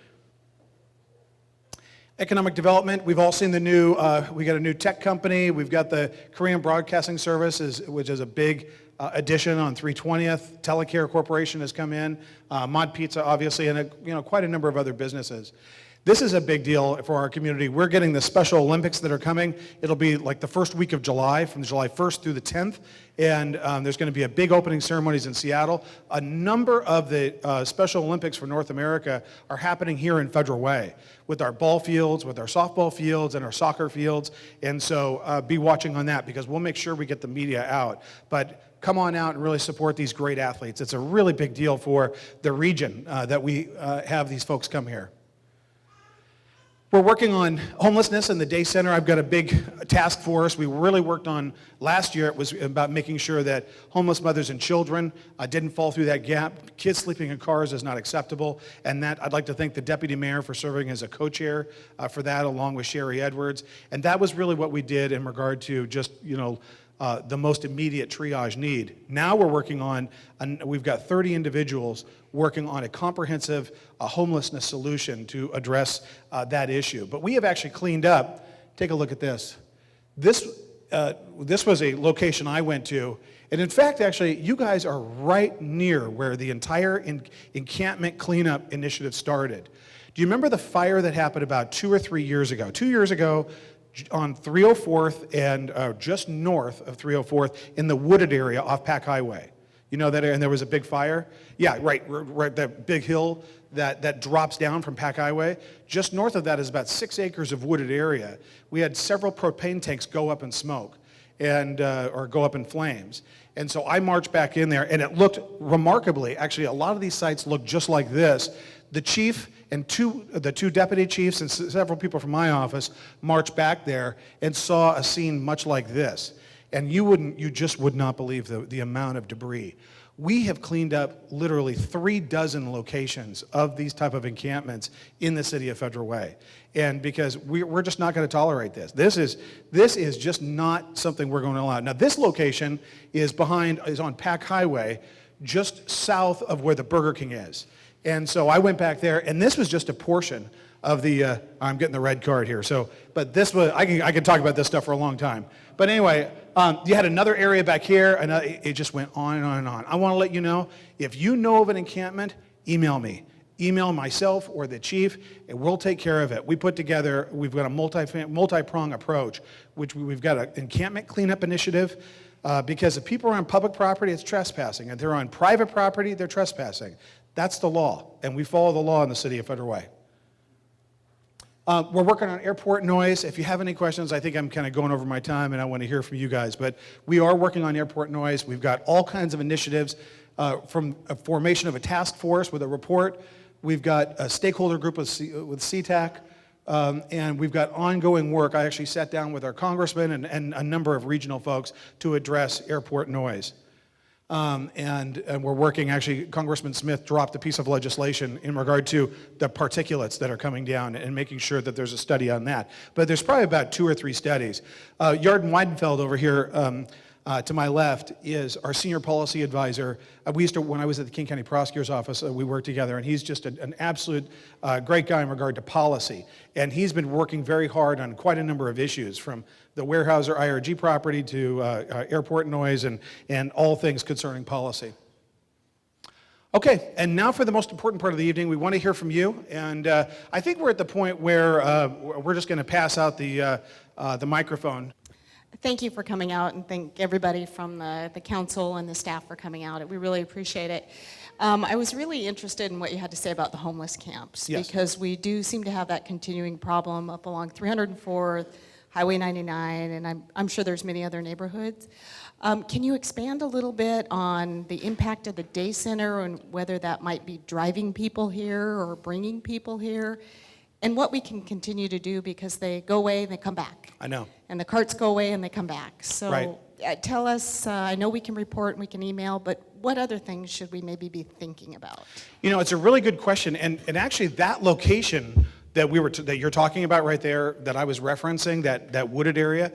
A: Economic development, we've all seen the new, we got a new tech company. We've got the Korean Broadcasting Service, which is a big addition on 320th. Telecare Corporation has come in, Mod Pizza, obviously, and quite a number of other businesses. This is a big deal for our community. We're getting the Special Olympics that are coming. It'll be like the first week of July, from July 1st through the 10th, and there's going to be a big opening ceremonies in Seattle. A number of the Special Olympics for North America are happening here in Federal Way, with our ball fields, with our softball fields, and our soccer fields, and so be watching on that, because we'll make sure we get the media out. But come on out and really support these great athletes. It's a really big deal for the region that we have these folks come here. We're working on homelessness in the day center. I've got a big task force. We really worked on last year. It was about making sure that homeless mothers and children didn't fall through that gap. Kids sleeping in cars is not acceptable. And that, I'd like to thank the deputy mayor for serving as a co-chair for that, along with Sherry Edwards. And that was really what we did in regard to just, the most immediate triage need. Now we're working on, we've got 30 individuals working on a comprehensive homelessness solution to address that issue. But we have actually cleaned up, take a look at this. This was a location I went to, and in fact, actually, you guys are right near where the entire encampment cleanup initiative started. Do you remember the fire that happened about 2 or 3 years ago? 2 years ago, on 304th and just north of 304th in the wooded area off Pack Highway. You know that area, and there was a big fire? Yeah, right, that big hill that drops down from Pack Highway. Just north of that is about 6 acres of wooded area. We had several propane tanks go up in smoke, or go up in flames. And so I marched back in there, and it looked remarkably, actually a lot of these sites look just like this. The chief and the two deputy chiefs and several people from my office marched back there and saw a scene much like this. And you just would not believe the amount of debris. We have cleaned up literally 3 dozen locations of these type of encampments in the city of Federal Way. And because we're just not going to tolerate this. This is just not something we're going to allow. Now this location is on Pack Highway, just south of where the Burger King is. And so I went back there, and this was just a portion of the, I'm getting the red card here, but this was, I can talk about this stuff for a long time. But anyway, you had another area back here, and it just went on and on and on. I want to let you know, if you know of an encampment, email me. email myself or the chief, and we'll take care of it. We've got a multi-prong approach, which we've got an encampment cleanup initiative, because if people are on public property, it's trespassing. If they're on private property, they're trespassing. That's the law, and we follow the law in the city of Federal Way. We're working on airport noise. If you have any questions, I think I'm kind of going over my time, and I want to hear from you guys. But we are working on airport noise. We've got all kinds of initiatives, from a formation of a task force with a report. We've got a stakeholder group with CTAC, and we've got ongoing work. I actually sat down with our congressman and a number of regional folks to address airport noise. And we're working, actually, Congressman Smith dropped a piece of legislation in regard to the particulates that are coming down and making sure that there's a study on that. But there's probably about 2 or 3 studies. Yarden Weidenfeld over here to my left is our senior policy advisor. When I was at the King County Prosecutor's Office, we worked together, and he's just an absolute great guy in regard to policy. And he's been working very hard on quite a number of issues, from the Weyerhaeuser IRG property to airport noise and all things concerning policy. Okay, and now for the most important part of the evening, we want to hear from you. And I think we're at the point where we're just going to pass out the microphone.
E: Thank you for coming out, and thank everybody from the council and the staff for coming out. We really appreciate it. I was really interested in what you had to say about the homeless camps,
A: Yes.
E: because we do seem to have that continuing problem up along 304th, Highway 99, and I'm sure there's many other neighborhoods. Can you expand a little bit on the impact of the day center and whether that might be driving people here or bringing people here? And what we can continue to do, because they go away and they come back.
A: I know.
E: And the carts go away and they come back. So
A: Right.
E: Tell us, I know we can report and we can email, but what other things should we maybe be thinking about?
A: You know, it's a really good question, and actually that location that that you're talking about right there, that I was referencing, that wooded area,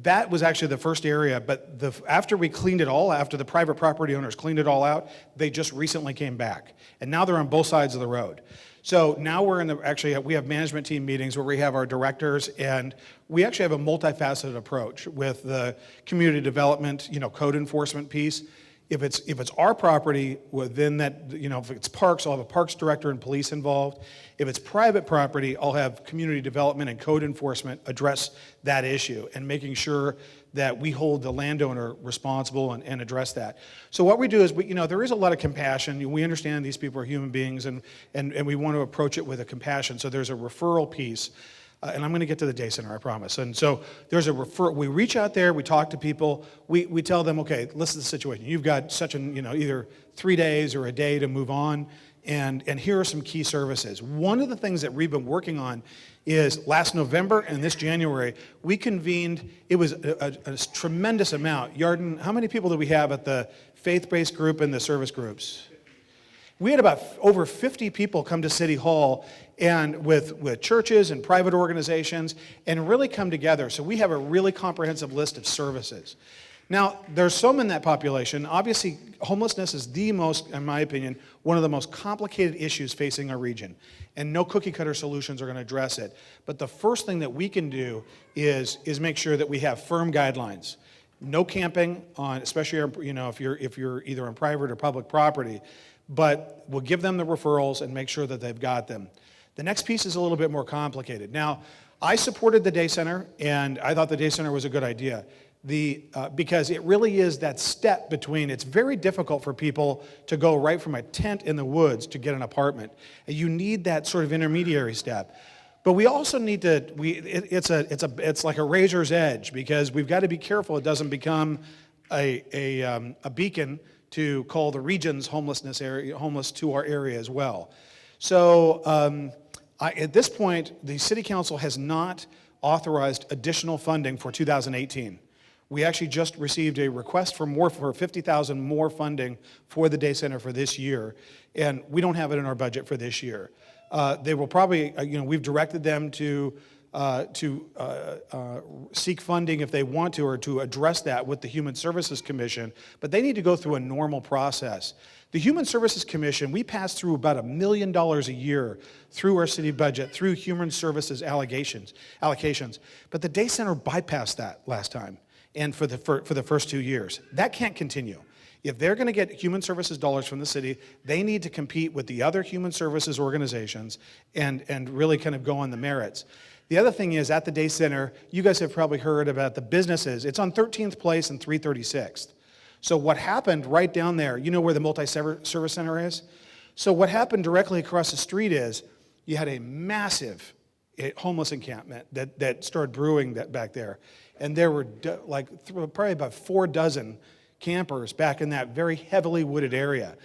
A: that was actually the first area, but after we cleaned it all, after the private property owners cleaned it all out, they just recently came back, and now they're on both sides of the road. So now we have management team meetings where we have our directors, and we actually have a multifaceted approach with the community development, code enforcement piece. If it's our property, within that, if it's parks, I'll have a parks director and police involved. If it's private property, I'll have community development and code enforcement address that issue and making sure that we hold the landowner responsible and address that. So what we do is, there is a lot of compassion. We understand these people are human beings, and we want to approach it with a compassion. So there's a referral piece. And I'm going to get to the day center, I promise. And so there's a we reach out there, we talk to people, we tell them, okay, listen to the situation. You've got either 3 days or a day to move on, and here are some key services. One of the things that we've been working on is last November and this January, we convened, it was a tremendous amount. Yarden, how many people do we have at the faith-based group and the service groups? We had about over 50 people come to City Hall, and with churches and private organizations, and really come together. So we have a really comprehensive list of services. Now, there's some in that population. Obviously, homelessness is the most, in my opinion, one of the most complicated issues facing our region. And no cookie-cutter solutions are going to address it. But the first thing that we can do is make sure that we have firm guidelines. No camping on, especially if you're either on private or public property. But we'll give them the referrals and make sure that they've got them. The next piece is a little bit more complicated. Now, I supported the day center, and I thought the day center was a good idea. Because it really is that step between, it's very difficult for people to go right from a tent in the woods to get an apartment. You need that sort of intermediary step. But we also need to, it's like a razor's edge, because we've got to be careful it doesn't become a beacon to call the region's homeless to our area as well. So at this point, the City Council has not authorized additional funding for 2018. We actually just received a request for $50,000 more funding for the day center for this year, and we don't have it in our budget for this year. They will probably, we've directed them to seek funding if they want to, or to address that with the Human Services Commission, but they need to go through a normal process. The Human Services Commission, we pass through about $1 million a year through our city budget, through human services allocations, but the day center bypassed that last time, and for the first 2 years. That can't continue. If they're going to get human services dollars from the city, they need to compete with the other human services organizations and really kind of go on the merits. The other thing is, at the day center, you guys have probably heard about the businesses. It's on 13th Place and 336th. So what happened right down there, you know where the multi-service center is? So what happened directly across the street is you had a massive homeless encampment that started brewing back there. And there were probably about 4 dozen campers back in that very heavily wooded area.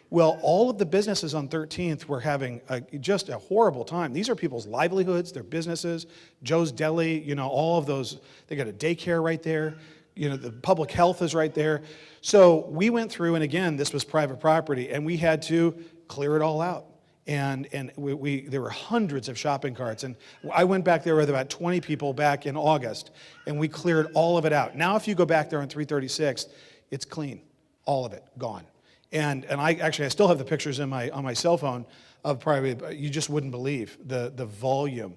A: Well, all of the businesses on 13th were having just a horrible time. These are people's livelihoods, their businesses, Joe's Deli, you know, all of those. They got a daycare right there. You know, the public health is right there. So we went through, and again, this was private property, and we had to clear it all out. And there were hundreds of shopping carts. And I went back there with about 20 people back in August, and we cleared all of it out. Now, if you go back there on 336, it's clean, all of it, gone. And I still have the pictures on my cell phone of probably, you just wouldn't believe the volume.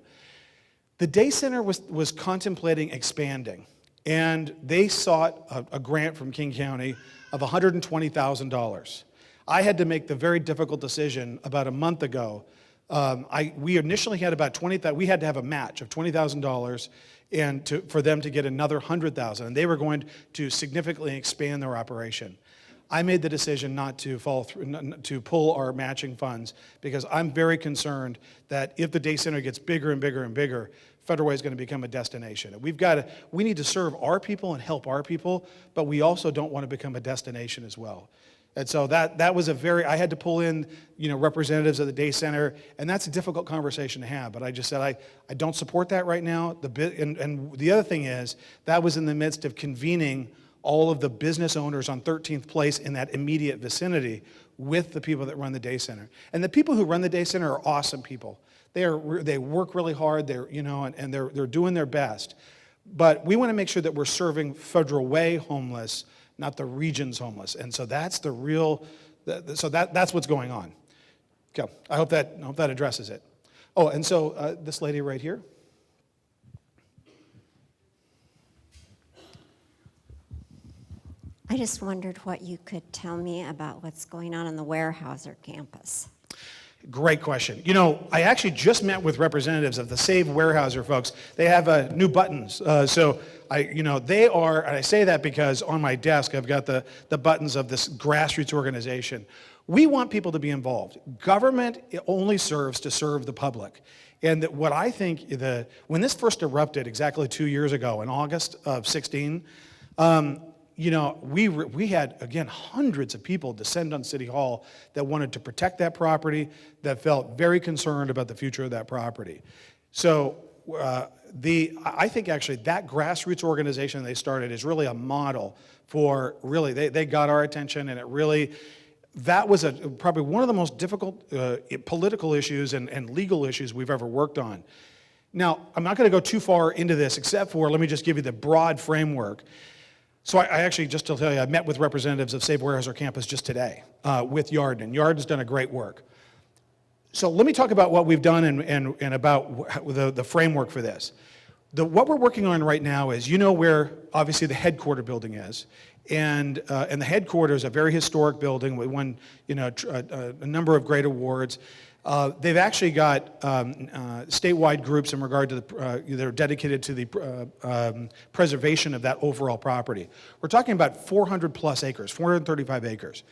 A: The day center was contemplating expanding, and they sought a grant from King County of $120,000. I had to make the very difficult decision about a month ago. We initially had about $20,000. We had to have a match of $20,000 and for them to get another $100,000, and they were going to significantly expand their operation. I made the decision not to follow through, to pull our matching funds, because I'm very concerned that if the day center gets bigger and bigger and bigger, Federal Way is going to become a destination. We need to serve our people and help our people, but we also don't want to become a destination as well. And so that was I had to pull in, you know, representatives of the day center, and that's a difficult conversation to have. But I just said, I don't support that right now. And the other thing is, that was in the midst of convening all of the business owners on 13th Place in that immediate vicinity with the people that run the day center. And the people who run the day center are awesome people. They work really hard, and they're doing their best. But we want to make sure that we're serving Federal Way homeless, not the region's homeless. And so that's that's what's going on. Okay, I hope that addresses it. Oh, and so this lady right here.
F: I just wondered what you could tell me about what's going on the Weyerhaeuser campus.
A: Great question. You know, I actually just met with representatives of the Save Weyerhaeuser folks. They have new buttons. They are, and I say that because on my desk I've got the buttons of this grassroots organization. We want people to be involved. Government only serves to serve the public. And what I think, when this first erupted exactly 2 years ago in August of 16, we had, again, hundreds of people descend on City Hall that wanted to protect that property, that felt very concerned about the future of that property. So I think actually that grassroots organization they started is really a model for really, they got our attention, and that was probably one of the most difficult political issues and legal issues we've ever worked on. Now, I'm not going to go too far into this, except for, let me just give you the broad framework. So I actually, just to tell you, I met with representatives of Save Weyerhaeuser campus just today with Yarden, and Yarden's done a great work. So let me talk about what we've done and about the framework for this. What we're working on right now is, you know where obviously the headquarter building is, and the headquarters is a very historic building. We won a number of great awards. They've actually got statewide groups in regard to they're dedicated to the preservation of that overall property. We're talking about 400 plus acres, 435 acres.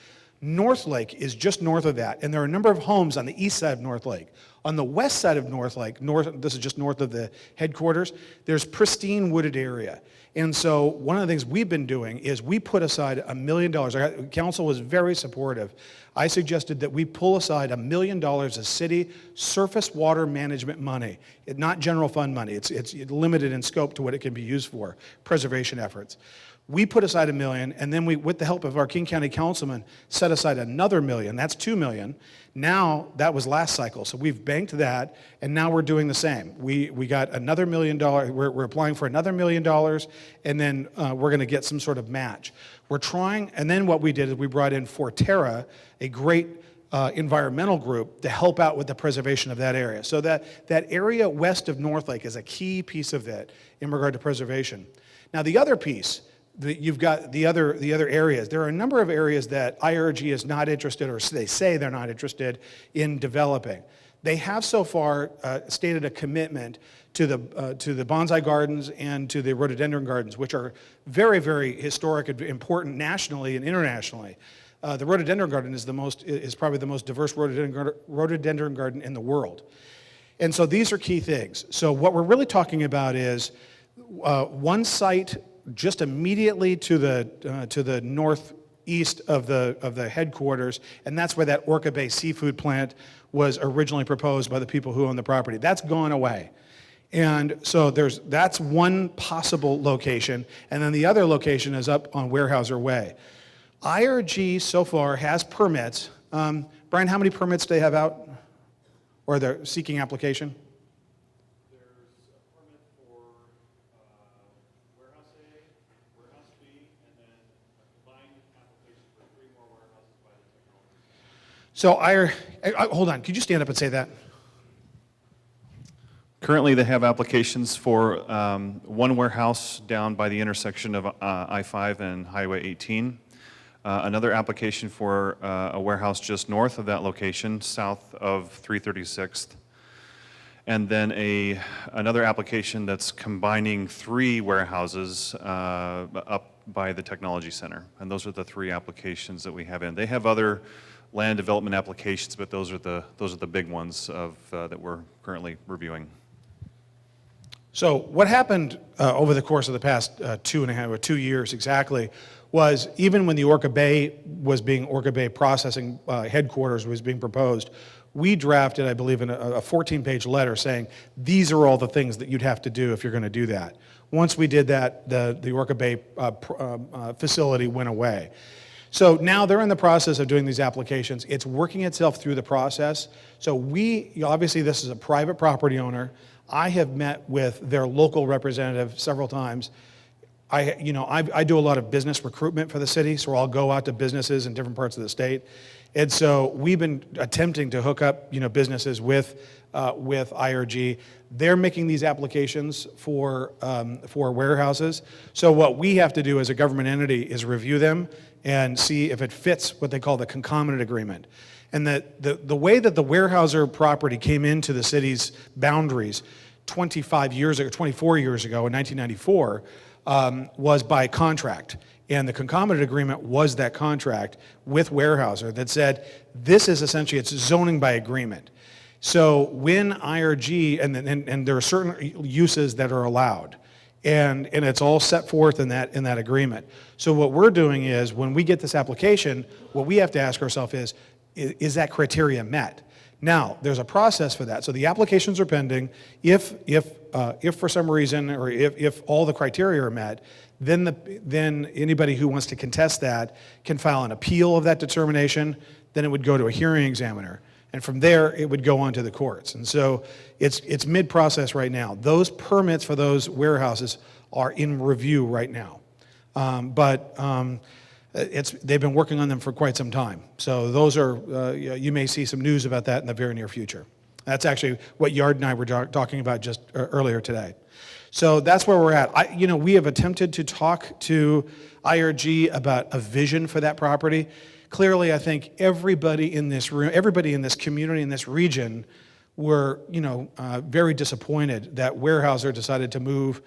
A: North Lake is just north of that, and there are a number of homes on the east side of North Lake. On the west side of North Lake, this is just north of the headquarters, there's pristine wooded area. And so one of the things we've been doing is we put aside $1 million. Our council was very supportive. I suggested that we pull aside $1 million of city surface water management money, not general fund money. It's limited in scope to what it can be used for, preservation efforts. We put aside $1 million, and then we, with the help of our King County councilman, set aside another $1 million. That's $2 million. Now, that was last cycle, so we've banked that, and now we're doing the same. We got another $1 million. We're applying for another $1 million, and then we're going to get some sort of match. We're trying, and then what we did is we brought in Forterra, a great environmental group, to help out with the preservation of that area. So that area west of North Lake is a key piece of that in regard to preservation. Now, the other piece, you've got the other areas. There are a number of areas that IRG is not interested, or they say they're not interested in developing. They have so far stated a commitment to the bonsai gardens and to the rhododendron gardens, which are very, very historic and important nationally and internationally. The rhododendron garden is probably the most diverse rhododendron garden in the world. And so these are key things. So what we're really talking about is one site just immediately to the northeast of the headquarters, and that's where that Orca Bay seafood plant was originally proposed by the people who own the property. That's gone away. And so that's one possible location, and then the other location is up on Weyerhaeuser Way. IRG so far has permits. Brian, how many permits do they have out? Or they're seeking application?
G: There's a permit for warehouse A, warehouse B, and then a combined application for 3 more warehouses by the technology.
A: So hold on, could you stand up and say that?
G: Currently, they have applications for one warehouse down by the intersection of I-5 and Highway 18. Another application for a warehouse just north of that location, south of 336th. And then another application that's combining 3 warehouses up by the technology center. And those are the 3 applications that we have in. They have other land development applications, but those are the big ones that we're currently reviewing.
A: So what happened over the course of the past 2 years exactly was, even when the Orca Bay processing headquarters was being proposed, we drafted, I believe, in a 14-page letter saying, these are all the things that you'd have to do if you're going to do that. Once we did that, the Orca Bay facility went away. So now they're in the process of doing these applications. It's working itself through the process. So obviously this is a private property owner. I have met with their local representative several times. I do a lot of business recruitment for the city, so I'll go out to businesses in different parts of the state. And so we've been attempting to hook up, businesses with IRG. They're making these applications for warehouses. So what we have to do as a government entity is review them and see if it fits what they call the concomitant agreement. And the way that the Weyerhaeuser property came into the city's boundaries 24 years ago in 1994, was by contract. And the concomitant agreement was that contract with Weyerhaeuser that said, this is essentially, it's zoning by agreement. So when IRG, and there are certain uses that are allowed, and it's all set forth in that agreement. So what we're doing is, when we get this application, what we have to ask ourselves is that criteria met? Now, there's a process for that. So the applications are pending. If for some reason, or if all the criteria are met, then anybody who wants to contest that can file an appeal of that determination. Then it would go to a hearing examiner. And from there, it would go on to the courts. And so it's mid-process right now. Those permits for those warehouses are in review right now. They've been working on them for quite some time. So those are, you may see some news about that in the very near future. That's actually what Yard and I were talking about just earlier today. So that's where we're at. We have attempted to talk to IRG about a vision for that property. Clearly, I think everybody in this room, everybody in this community, in this region, were very disappointed that Weyerhaeuser decided to move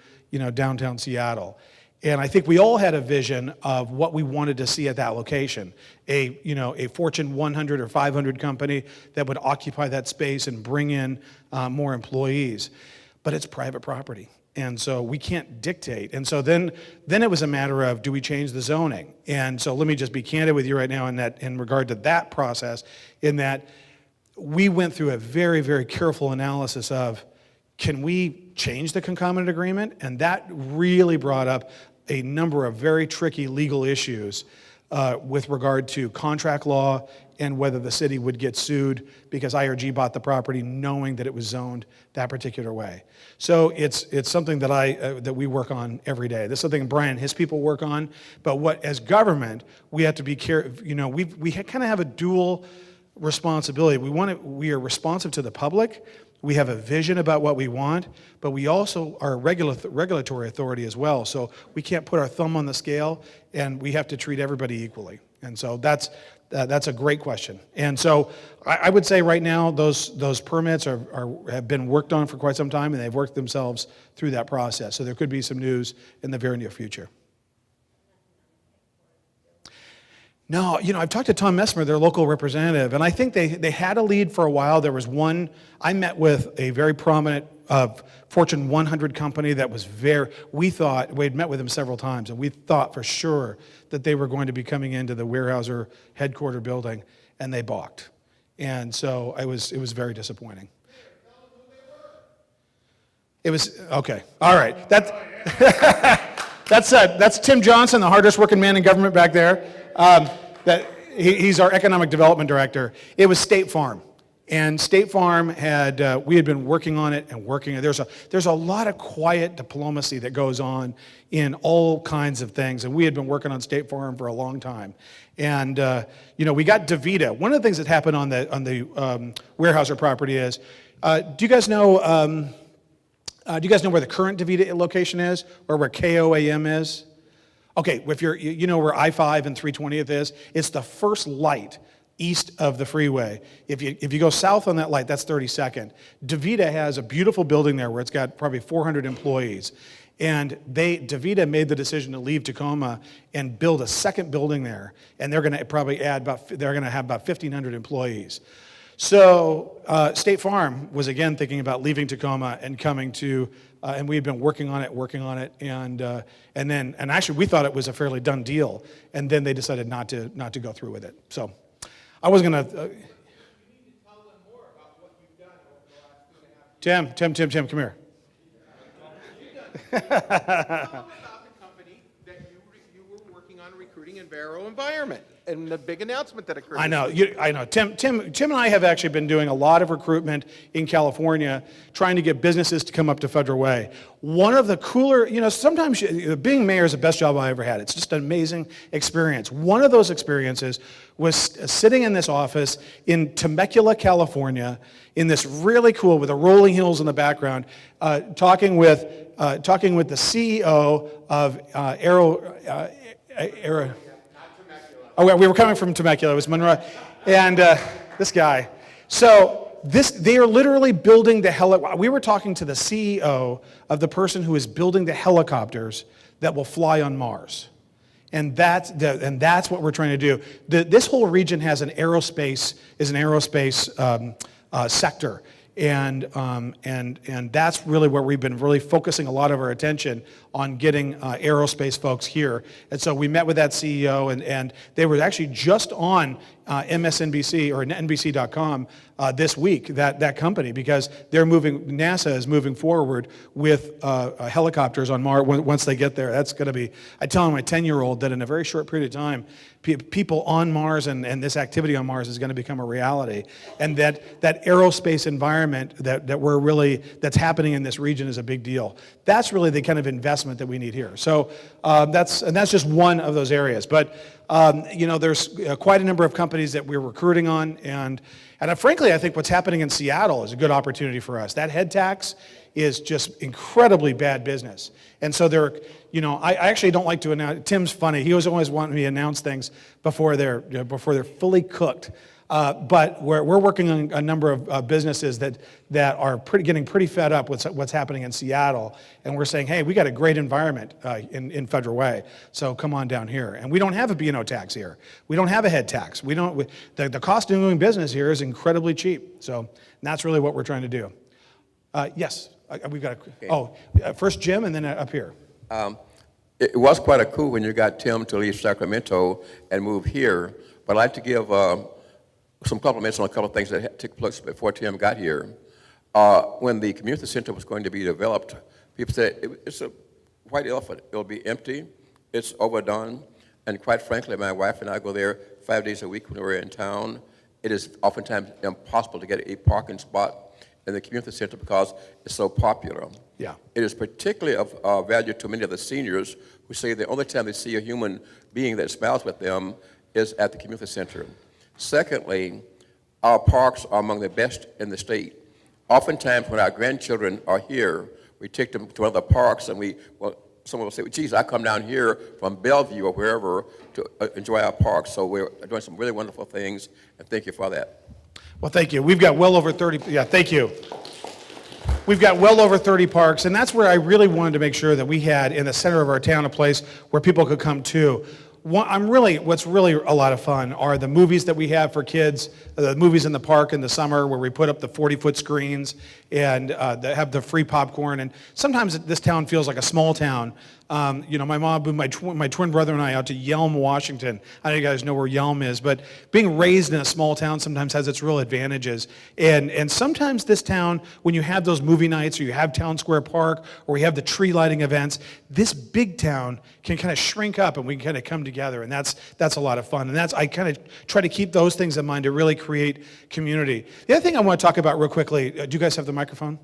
A: downtown Seattle. And I think we all had a vision of what we wanted to see at that location. A Fortune 100 or 500 company that would occupy that space and bring in more employees. But it's private property. And so we can't dictate. And so then it was a matter of, do we change the zoning? And so let me just be candid with you right now in regard to that process, in that we went through a very, very careful analysis of, can we change the concomitant agreement? And that really brought up a number of very tricky legal issues with regard to contract law and whether the city would get sued because IRG bought the property knowing that it was zoned that particular way. So it's something that that we work on every day. This is something Brian and his people work on. But as government, we have to be careful. We kind of have a dual responsibility. We are responsive to the public, We have a vision about what we want, but we also are a regulatory authority as well. So we can't put our thumb on the scale, and we have to treat everybody equally. And so that's a great question. And so I would say right now those permits have been worked on for quite some time, and they've worked themselves through that process. So there could be some news in the very near future. No, I've talked to Tom Messmer, their local representative, and I think they had a lead for a while. There was one, I met with a very prominent Fortune 100 company that was we had met with them several times, and we thought for sure that they were going to be coming into the Weyerhaeuser headquarter building, and they balked. And so it was very disappointing. It was, okay, all right. That's Tim Johnson, the hardest working man in government back there. He's our economic development director. It was State Farm. And State Farm we had been working on it and working. There's a lot of quiet diplomacy that goes on in all kinds of things. And we had been working on State Farm for a long time. And, we got DaVita. One of the things that happened on the Weyerhaeuser property is, do you guys know where the current DaVita location is, or where KOAM is? Okay, if you know where I-5 and 320th is, it's the first light east of the freeway. If you go south on that light, that's 32nd. DaVita has a beautiful building there where it's got probably 400 employees. And DaVita made the decision to leave Tacoma and build a second building there. And they're going to probably have about 1,500 employees. So State Farm was again thinking about leaving Tacoma and coming to, and we had been working on it, and actually we thought it was a fairly done deal, and then they decided not to go through with it. So I was gonna. You need to
H: tell them more about what you've done over the last 2.5 years.
A: Tim, come here.
H: Tell them about the company that you were working on recruiting in Vero Environment and the big announcement that occurred.
A: I know. Tim and I have actually been doing a lot of recruitment in California, trying to get businesses to come up to Federal Way. One of the cooler, sometimes being mayor is the best job I ever had. It's just an amazing experience. One of those experiences was sitting in this office in Temecula, California, in this really cool, with the rolling hills in the background, talking with the CEO of Aero. Oh, we were coming from Temecula. It was Monroe, and this guy. So they are literally building the we were talking to the CEO of the person who is building the helicopters that will fly on Mars, and that's what we're trying to do. This whole region has an aerospace sector. And that's really where we've been really focusing a lot of our attention on getting aerospace folks here. And so we met with that CEO, and they were actually just on MSNBC or NBC.com this week, that company, because NASA is moving forward with helicopters on Mars once they get there. That's going to be, I tell my 10-year-old that in a very short period of time, people on Mars and this activity on Mars is going to become a reality. And that aerospace environment that's happening in this region is a big deal. That's really the kind of investment that we need here. So that's just one of those areas. But there's quite a number of companies that we're recruiting on, and frankly, I think what's happening in Seattle is a good opportunity for us. That head tax is just incredibly bad business. And so I actually don't like to announce. Tim's funny. He always wants me to announce things before they're fully cooked. But we're working on a number of businesses that are getting pretty fed up with what's happening in Seattle, and we're saying, hey, we got a great environment in Federal Way, so come on down here. And we don't have a B&O tax here. We don't have a head tax. The cost of doing business here is incredibly cheap. So that's really what we're trying to do. Yes, we've got first Jim, and then up here.
I: It was quite a coup when you got Tim to leave Sacramento and move here, but I'd like to give some compliments on a couple of things that took place before Tim got here. When the community center was going to be developed, people said it's a white elephant. It'll be empty, it's overdone, and quite frankly, my wife and I go there 5 days a week when we're in town. It is oftentimes impossible to get a parking spot in the community center because it's so popular.
A: Yeah.
I: It is particularly of value to many of the seniors who say the only time they see a human being that smiles with them is at the community center. Secondly, our parks are among the best in the state. Oftentimes, when our grandchildren are here, we take them to other parks, and someone will say, well, geez, I come down here from Bellevue or wherever to enjoy our parks. So we're doing some really wonderful things, and thank you for that.
A: Well, thank you. We've got well over 30, yeah, thank you. We've got well over 30 parks, and that's where I really wanted to make sure that we had in the center of our town a place where people could come to. What's really a lot of fun are the movies that we have for kids, the movies in the park in the summer where we put up the 40-foot screens and they have the free popcorn. And sometimes this town feels like a small town. My mom moved my twin brother and I out to Yelm, Washington. I know you guys know where Yelm is, but being raised in a small town sometimes has its real advantages. And sometimes this town, when you have those movie nights or you have Town Square Park or we have the tree lighting events, this big town can kind of shrink up and we can kind of come together, and that's a lot of fun. And I kind of try to keep those things in mind to really create community. The other thing I want to talk about real quickly, do you guys have the microphone?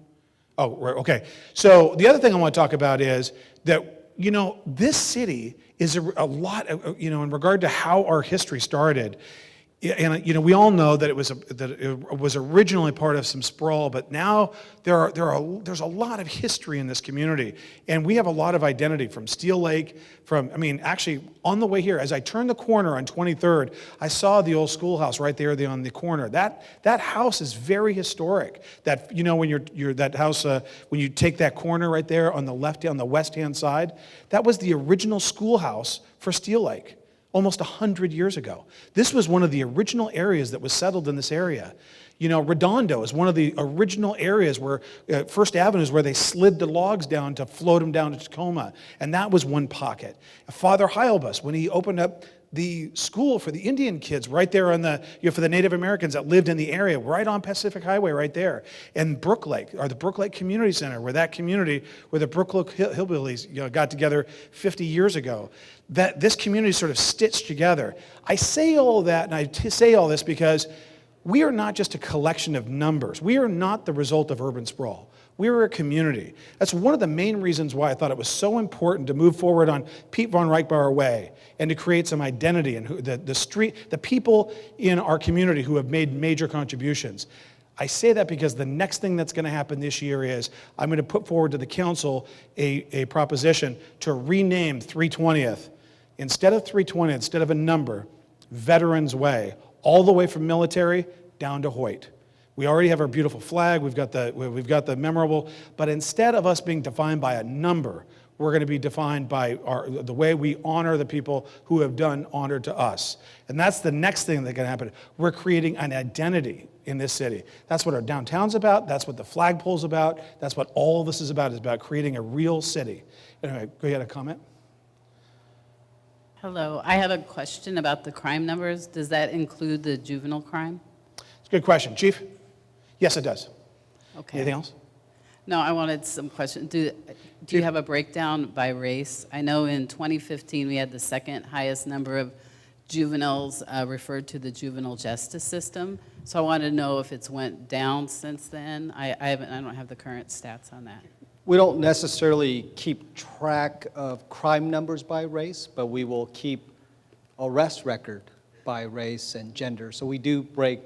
A: Oh, right, okay. So the other thing I want to talk about is that this city is a lot, in regard to how our history started. And we all know that it was originally part of some sprawl, but now there's a lot of history in this community, and we have a lot of identity from Steel Lake. Actually, on the way here, as I turned the corner on 23rd, I saw the old schoolhouse right there on the corner. That house is very historic. That when you're that house when you take that corner right there on the west-hand side, that was the original schoolhouse for Steel Lake. Almost 100 years ago. This was one of the original areas that was settled in this area. Redondo is one of the original areas where First Avenue is where they slid the logs down to float them down to Tacoma, and that was one pocket. Father Heilbus, when he opened up the school for the Indian kids right there on for the Native Americans that lived in the area, right on Pacific Highway right there. And Brook Lake, or the Brook Lake Community Center, where the Brook Lake Hillbillies got together 50 years ago. That this community sort of stitched together. I say all that, and I say all this because we are not just a collection of numbers. We are not the result of urban sprawl. We are a community. That's one of the main reasons why I thought it was so important to move forward on Pete von Reichbauer Way and to create some identity and the people in our community who have made major contributions. I say that because the next thing that's going to happen this year is I'm going to put forward to the council a proposition to rename 320th. Instead of 320, instead of a number, Veterans Way, all the way from Military down to Hoyt. We already have our beautiful flag, we've got the memorable, but instead of us being defined by a number, we're going to be defined by the way we honor the people who have done honor to us. And that's the next thing that's going to happen. We're creating an identity in this city. That's what our downtown's about, that's what the flagpole's about, that's what all this is about creating a real city. Anyway, go ahead, a comment?
J: Hello, I have a question about the crime numbers. Does that include the juvenile crime?
A: It's a good question. Chief? Yes, it does.
J: Okay.
A: Anything else?
J: No, I wanted some questions. Do you have a breakdown by race? I know in 2015 we had the second highest number of juveniles referred to the juvenile justice system. So I wanted to know if it's went down since then. I don't have the current stats on that.
C: We don't necessarily keep track of crime numbers by race, but we will keep arrest record by race and gender. So we do break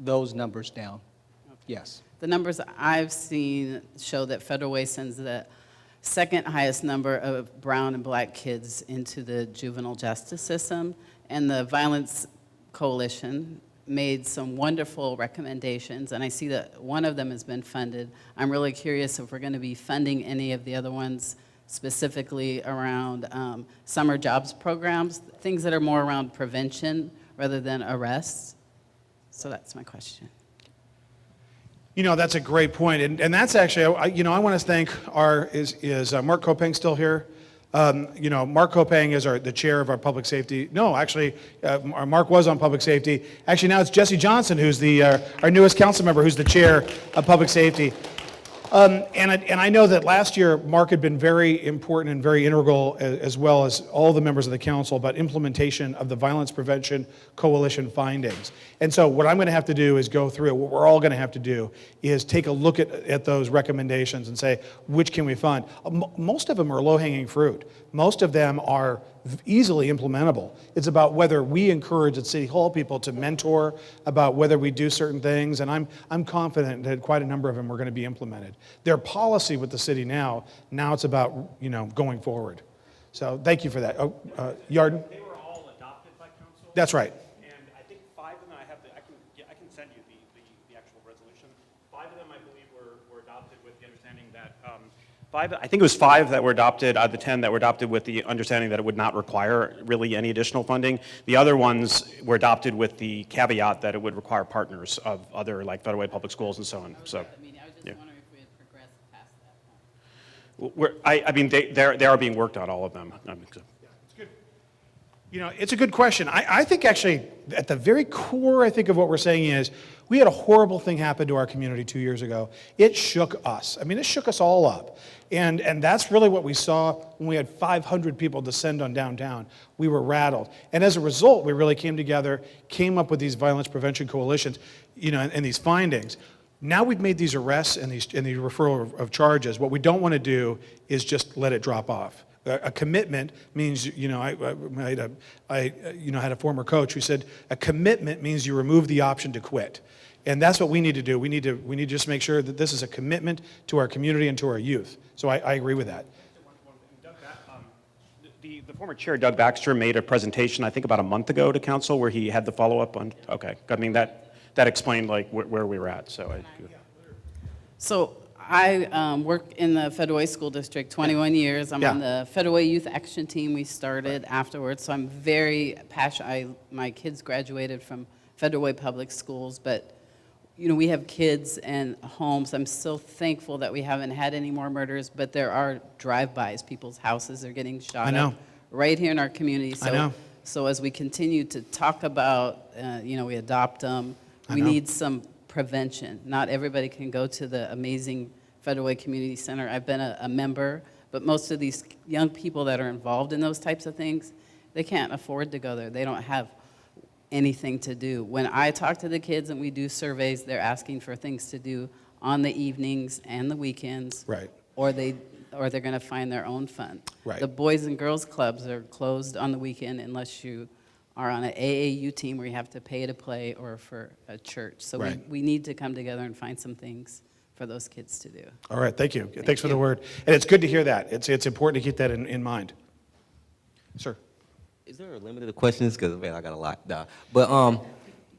C: those numbers down. Yes.
J: The numbers I've seen show that Federal Way sends the second highest number of brown and black kids into the juvenile justice system, and the Violence Coalition made some wonderful recommendations, and I see that one of them has been funded. I'm really curious if we're going to be funding any of the other ones specifically around summer jobs programs, things that are more around prevention rather than arrests. So that's my question.
A: That's a great point, and that's actually, I want to thank is Mark Kopeng still here? Mark Kopeng is the chair of our public safety. No, actually, Mark was on public safety. Actually, now it's Jesse Johnson, who's our newest council member, who's the chair of public safety. And I know that last year, Mark had been very important and very integral, as well as all the members of the council, about implementation of the Violence Prevention Coalition findings. And so what I'm going to have to do is go through it. What we're all going to have to do is take a look at those recommendations and say, which can we fund? Most of them are low-hanging fruit. Most of them are easily implementable. It's about whether we encourage at City Hall people to mentor about whether we do certain things, and I'm confident that quite a number of them are going to be implemented. Their policy with the city now it's about, going forward. So thank you for that. Yarden?
K: They were all adopted by council.
A: That's right.
K: And I think 5 of them, I can send you the actual resolution. 5 of them, I believe, were adopted with the understanding that, I think it was 5 that were adopted out of the 10 that were adopted with the understanding that it would not require really any additional funding. The other ones were adopted with the caveat that it would require partners of other, like Federal Way Public Schools and so on, so.
J: I was just wondering if we had progressed past that point.
K: They are being worked on, all of them.
A: It's a good question. I think actually, at the very core, I think of what we're saying is, we had a horrible thing happen to our community 2 years ago. It shook us. It shook us all up. And that's really what we saw when we had 500 people descend on downtown. We were rattled. And as a result, we really came together, came up with these violence prevention coalitions, and these findings. Now we've made these arrests and the referral of charges. What we don't want to do is just let it drop off. A commitment means, I had a former coach who said, a commitment means you remove the option to quit. And that's what we need to do. We need to just make sure that this is a commitment to our community and to our youth. So I agree with that.
K: The former chair, Doug Baxter, made a presentation, I think about a month ago to council where he had the follow-up on, okay. That explained like where we were at, so.
J: So I work in the Federal Way School District 21 years. I'm on the Federal Way Youth Action Team. We started afterwards, so I'm very passionate. My kids graduated from Federal Way Public Schools, but we have kids and homes. I'm so thankful that we haven't had any more murders, but there are drive-bys. People's houses are getting shot up right here in our community. So,
A: I know.
J: So as we continue to talk about, we adopt them, we need some prevention. Not everybody can go to the amazing Federal Way Community Center. I've been a member, but most of these young people that are involved in those types of things, they can't afford to go there. They don't have anything to do. When I talk to the kids and we do surveys, they're asking for things to do on the evenings and the weekends.
A: Right.
J: Or they're going to find their own fun.
A: Right.
J: The Boys and Girls Clubs are closed on the weekend unless you are on an AAU team where you have to pay to play or for a church. So we need to come together and find some things for those kids to do.
A: All right, thank you. Thanks for the word. And it's good to hear that. It's important to keep that in mind. Sir.
L: Is there a limit to the questions? Because, man, I got a lot. Nah.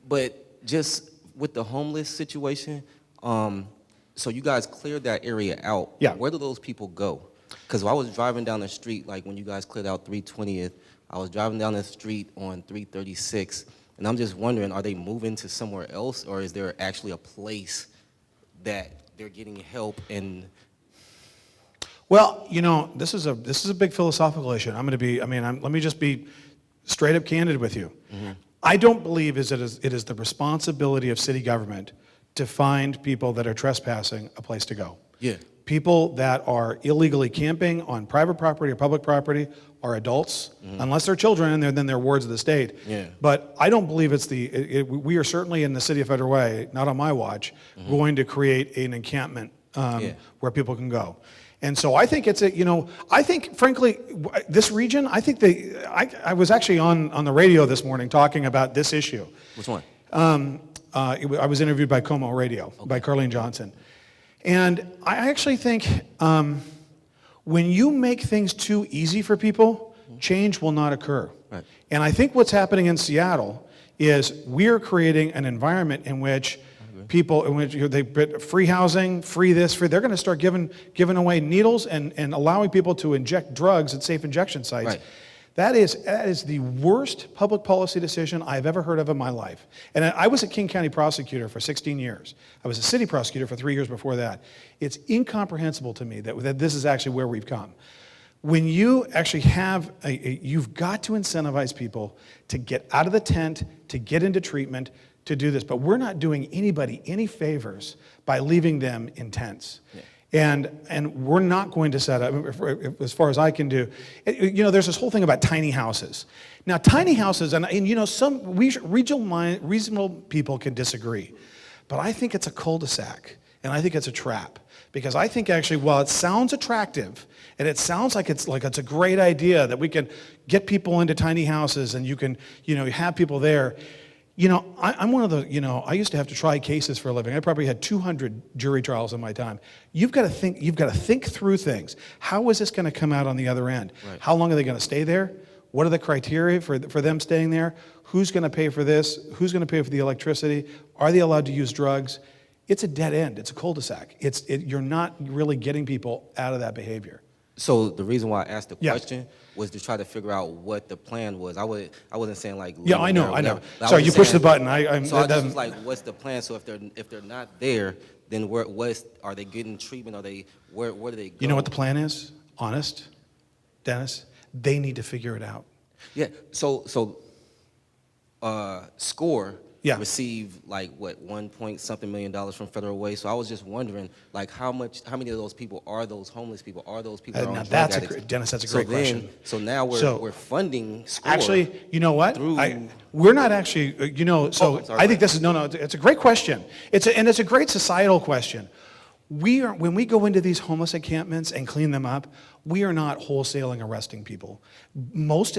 L: But just with the homeless situation, so you guys cleared that area out.
A: Yeah.
L: Where do those people go? Because I was driving down the street, like when you guys cleared out 320th, I was driving down the street on 336, and I'm just wondering, are they moving to somewhere else, or is there actually a place that they're getting help and...
A: Well, this is a big philosophical issue. Let me just be straight up candid with you. Mm-hmm. I don't believe it is the responsibility of city government to find people that are trespassing a place to go.
L: Yeah.
A: People that are illegally camping on private property or public property are adults, unless they're children, and then they're wards of the state.
L: Yeah.
A: But I don't believe we are certainly in the city of Federal Way, not on my watch, going to create an encampment where people can go. And so I think I think frankly, this region, I was actually on the radio this morning talking about this issue.
L: Which one?
A: I was interviewed by Como Radio, by Carlene Johnson. And I actually think when you make things too easy for people, change will not occur.
L: Right.
A: And I think what's happening in Seattle is we're creating an environment in which people, in which they free housing, free this, free, they're going to start giving away needles and allowing people to inject drugs at safe injection sites.
L: Right.
A: That is the worst public policy decision I've ever heard of in my life. And I was a King County prosecutor for 16 years. I was a city prosecutor for 3 years before that. It's incomprehensible to me that this is actually where we've come. When you actually have you've got to incentivize people to get out of the tent, to get into treatment, to do this. But we're not doing anybody any favors by leaving them in tents. Yeah. And we're not going to set up, as far as I can do, there's this whole thing about tiny houses. Now, tiny houses, and some reasonable people can disagree, but I think it's a cul-de-sac. And I think it's a trap. Because I think actually, while it sounds attractive, and it sounds like it's a great idea that we can get people into tiny houses and you can, have people there. I'm one of the, I used to have to try cases for a living. I probably had 200 jury trials in my time. You've got to think through things. How is this going to come out on the other end?
L: Right.
A: How long are they going to stay there? What are the criteria for them staying there? Who's going to pay for this? Who's going to pay for the electricity? Are they allowed to use drugs? It's a dead end. It's a cul-de-sac. You're not really getting people out of that behavior.
L: So the reason why I asked the
A: Yeah.
L: question was to try to figure out what the plan was. I wasn't saying like.
A: Yeah,
L: leave
A: I
L: them
A: know,
L: there or
A: I know.
L: whatever. But I
A: Sorry,
L: was
A: you
L: just
A: pushed the
L: saying-
A: button.
L: So I just was like, what's the plan? So if they're not there, then are they getting treatment? Where do they go?
A: You know what the plan is? Honest, Dennis? They need to figure it out.
L: Yeah. So SCORE
A: Yeah.
L: received like what $1 million from federal way. So I was just wondering, like, how many of those people are those homeless people? Are those people that are
A: Now
L: on drug
A: that's
L: addicts?
A: Dennis, that's a
L: So
A: great question.
L: So now we're funding SCORE.
A: Actually, you know what?
L: through-
A: We're not actually, so
L: I'm sorry,
A: I think
L: go
A: this is, it's a great question. It's a great societal question. When we go into these homeless encampments and clean them up, we are not wholesaling arresting people.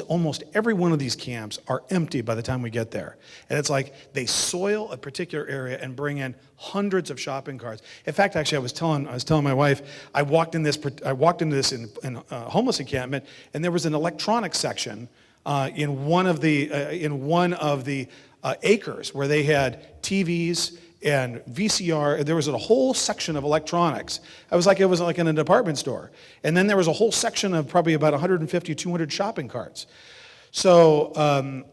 A: Almost every one of these camps are empty by the time we get there. And it's like they soil a particular area and bring in hundreds of shopping carts. In fact, actually, I was telling my wife, I walked into this in a homeless encampment, and there was an electronics section in one of the acres where they had TVs and VCR. There was a whole section of electronics. It was like in a department store. And then there was a whole section of probably about 150, 200 shopping carts. So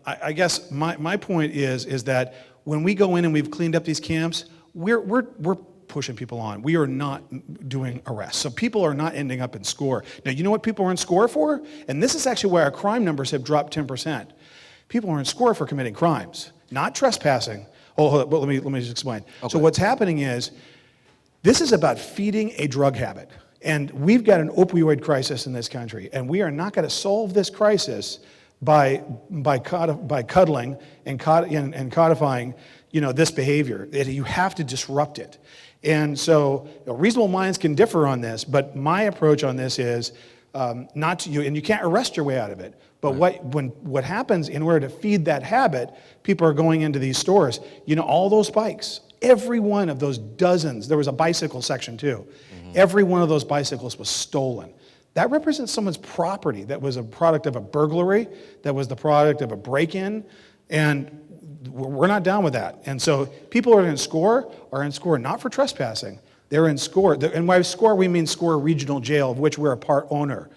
A: I guess my point is that when we go in and we've cleaned up these camps, we're pushing people on. We are not doing arrests. So people are not ending up in SCORE. Now, you know what people are in SCORE for? And this is actually why our crime numbers have dropped 10%. People are in SCORE for committing crimes, not trespassing. Oh, but let me just explain. Okay. So what's happening is, this is about feeding a drug habit. And we've got an opioid crisis in this country. And we are not going to solve this crisis by cuddling and codifying, this behavior. You have to disrupt it. And so reasonable minds can differ on this, but my approach on this is not to you, and you can't arrest your way out of it. But what happens in order to feed that habit, people are going into these stores. All those bikes, every one of those dozens, there was a bicycle section too. Mm-hmm. Every one of those bicycles was stolen. That represents someone's property that was a product of a burglary, that was the product of a break-in, and we're not down with that. And so people who are in SCORE not for trespassing. They're in SCORE, and by SCORE we mean SCORE Regional Jail, of which we're a part owner.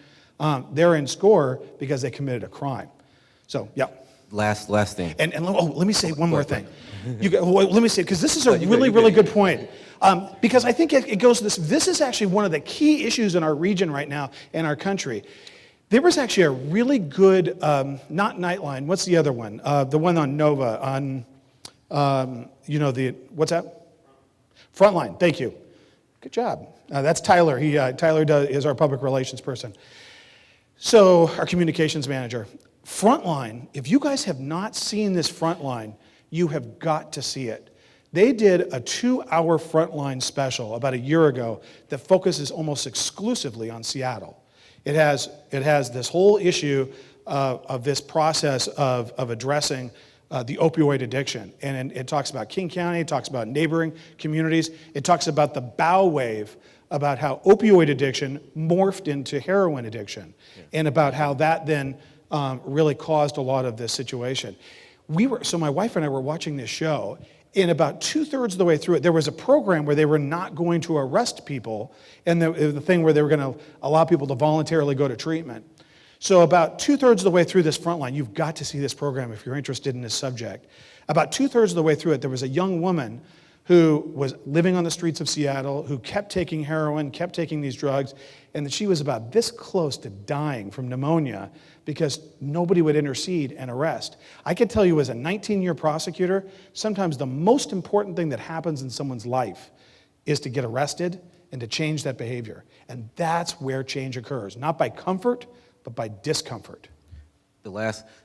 A: They're in SCORE because they committed a crime. So, yeah.
L: Last thing.
A: And let me say one more thing. Let me say, because this is a really good point. Because I think it goes to this. This is actually one of the key issues in our region right now, in our country. There was actually a really good, not Nightline, what's the other one? The one on Nova, on, what's that? Frontline, thank you. Good job. That's Tyler. Tyler is our public relations person. So, our communications manager. Frontline, if you guys have not seen this Frontline, you have got to see it. They did a 2-hour Frontline special about a year ago that focuses almost exclusively on Seattle. It has this whole issue of this process of addressing the opioid addiction. And it talks about King County, it talks about neighboring communities, it talks about the bow wave, about how opioid addiction morphed into heroin addiction, and about how that then really caused a lot of this situation. So my wife and I were watching this show, and about 2/3 of the way through it, there was a program where they were not going to arrest people, and the thing where they were going to allow people to voluntarily go to treatment. So about 2/3 of the way through this Frontline, you've got to see this program if you're interested in this subject. About 2/3 of the way through it, there was a young woman who was living on the streets of Seattle, who kept taking heroin, kept taking these drugs, and that she was about this close to dying from pneumonia because nobody would intercede and arrest. I can tell you as a 19-year prosecutor, sometimes the most important thing that happens in someone's life is to get arrested and to change that behavior. And that's where change occurs, not by comfort, but by discomfort.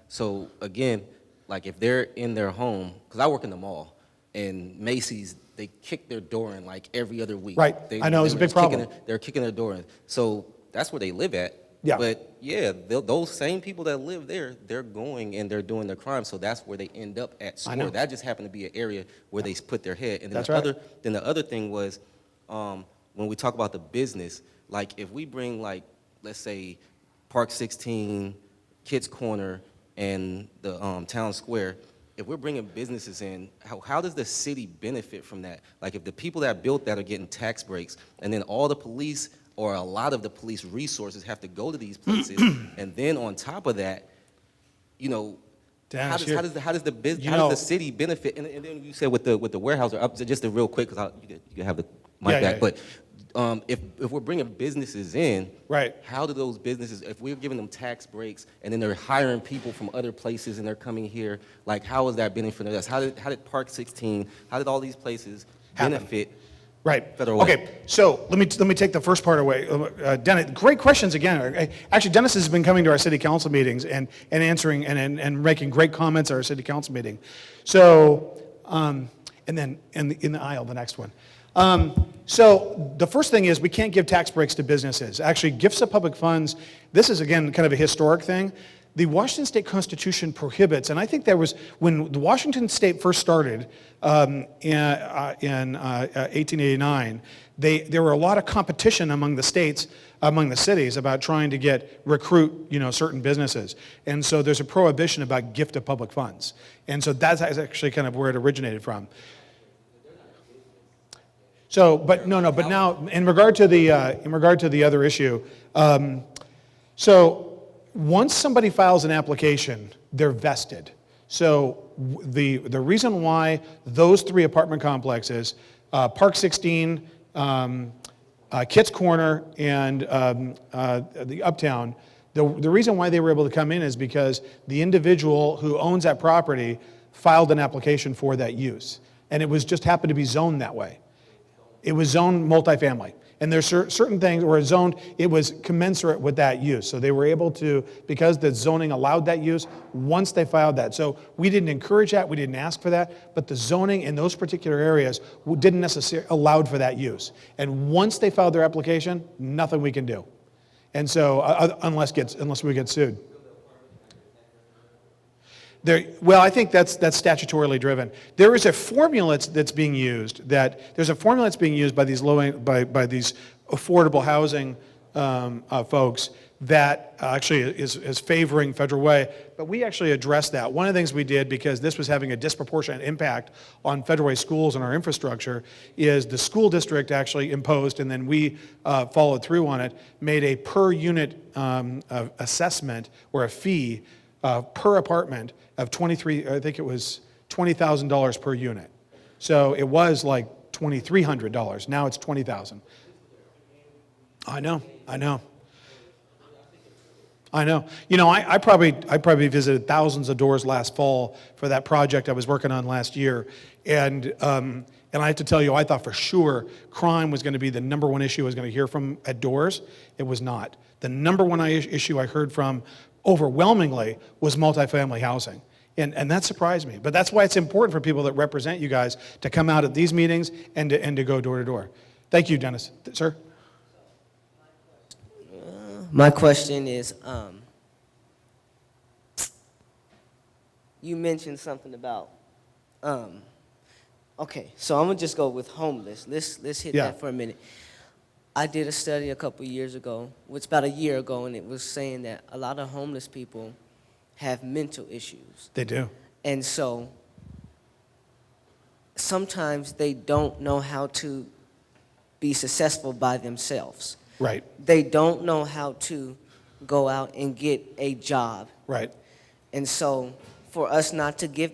L: So again, like if they're in their home, because I work in the mall, and Macy's, they kick their door in like every other week.
A: Right. I know, it's a
L: were
A: big
L: just kicking
A: problem.
L: they're kicking their door in. So that's where they live at.
A: Yeah.
L: But yeah, those same people that live there, they're going and they're doing their crime. So that's where they end up at
A: I know.
L: SCORE. That just happened to be an area where they put their head. And then
A: That's right.
L: Then the other thing was, when we talk about the business, like if we bring like, let's say, Park 16, Kids Corner, and the Town Square, if we're bringing businesses in, how does the city benefit from that? Like if the people that built that are getting tax breaks, and then all the police or a lot of the police resources have to go to these places, and then on top of that, you know, how does the city benefit? And then you said with the warehouse, just a real quick, because you can have the mic back, but if we're bringing businesses in,
A: Right.
L: how do those businesses, if we're giving them tax breaks and then they're hiring people from other places and they're coming here, like how is that benefiting us? How did Park 16, how did all these places benefit
A: Right.
L: federal way?
A: Okay, so let me take the first part away. Dennis, great questions again. Actually, Dennis has been coming to our city council meetings and answering and making great comments at our city council meeting. So, and then in the aisle, the next one. So the first thing is we can't give tax breaks to businesses. Actually, gifts of public funds, this is again kind of a historic thing. The Washington State Constitution prohibits, and I think there was, when the Washington State first started in 1889, there were a lot of competition among the states, among the cities, about trying to recruit, certain businesses. And so there's a prohibition about gift of public funds. And so that's actually kind of where it originated from. So, but now in regard to the other issue, so once somebody files an application, they're vested. So the reason why those three apartment complexes, Park 16, Kitts Corner, and the Uptown, the reason why they were able to come in is because the individual who owns that property filed an application for that use, and it was just happened to be zoned that way. It was zoned multifamily. And there's certain things where it was commensurate with that use. So they were able to, because the zoning allowed that use, once they filed that. So we didn't encourage that, we didn't ask for that, but the zoning in those particular areas didn't necessarily allowed for that use. And once they filed their application, nothing we can do. And so, unless we get sued. Well, I think that's statutorily driven. There is a formula that's being used by these by these affordable housing folks that actually is favoring federal way. But we actually addressed that. One of the things we did, because this was having a disproportionate impact on federal way schools and our infrastructure, is the school district actually imposed, and then we followed through on it, made a per unit assessment or a fee per apartment of $20,000 per unit. So it was like $2,300. Now it's $20,000. I know. I probably visited thousands of doors last fall for that project I was working on last year, and I have to tell you, I thought for sure crime was going to be the number one issue I was going to hear from at doors. It was not. The number one issue I heard from overwhelmingly was multifamily housing. And that surprised me. But that's why it's important for people that represent you guys to come out at these meetings and to go door to door. Thank you, Dennis. Sir?
M: My question is, you mentioned something about, okay, so I'm gonna just go with homeless. Let's hit that for a minute. I did a study a couple years ago, which about a year ago, and it was saying that a lot of homeless people have mental issues.
A: They do.
M: And so sometimes they don't know how to be successful by themselves.
A: Right.
M: They don't know how to go out and get a job.
A: Right.
M: And so for us not to give,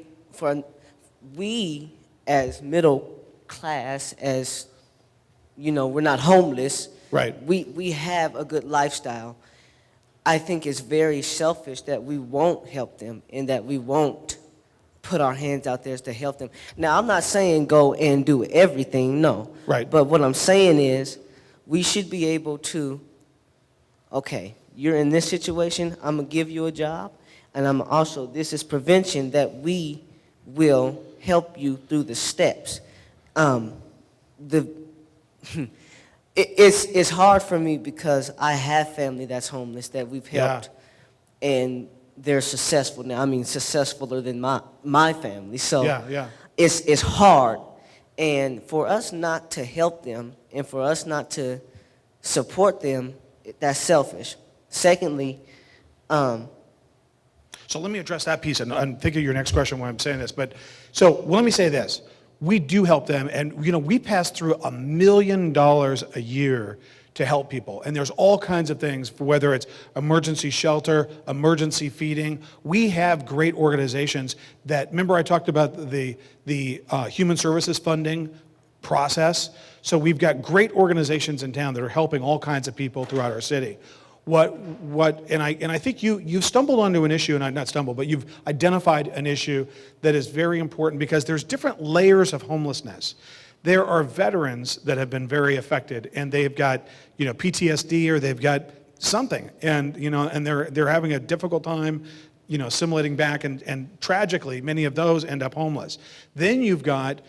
M: we as middle class, as, we're not homeless.
A: Right.
M: We have a good lifestyle. I think it's very selfish that we won't help them and that we won't put our hands out there to help them. Now, I'm not saying go and do everything, no.
A: Right.
M: But what I'm saying is we should be able to, okay, you're in this situation, I'm going to give you a job, and this is prevention that we will help you through the steps. the it's hard for me because I have family that's homeless that we've helped, and they're successful now. I mean, successfuler than my family. So it's hard, and for us not to help them and for us not to support them, that's selfish. Secondly,
A: So let me address that piece, and I'm thinking of your next question when I'm saying this. But so let me say this: we do help them, and we pass through $1 million a year to help people, and there's all kinds of things, for whether it's emergency shelter, emergency feeding. We have great organizations that, remember I talked about the human services funding process. So we've got great organizations in town that are helping all kinds of people throughout our city. And I think you've stumbled onto an issue, and not stumbled, but you've identified an issue that is very important, because there's different layers of homelessness. There are veterans that have been very affected, and they've got PTSD, or they've got something, and they're having a difficult time assimilating back, and tragically many of those end up homeless. Then you've got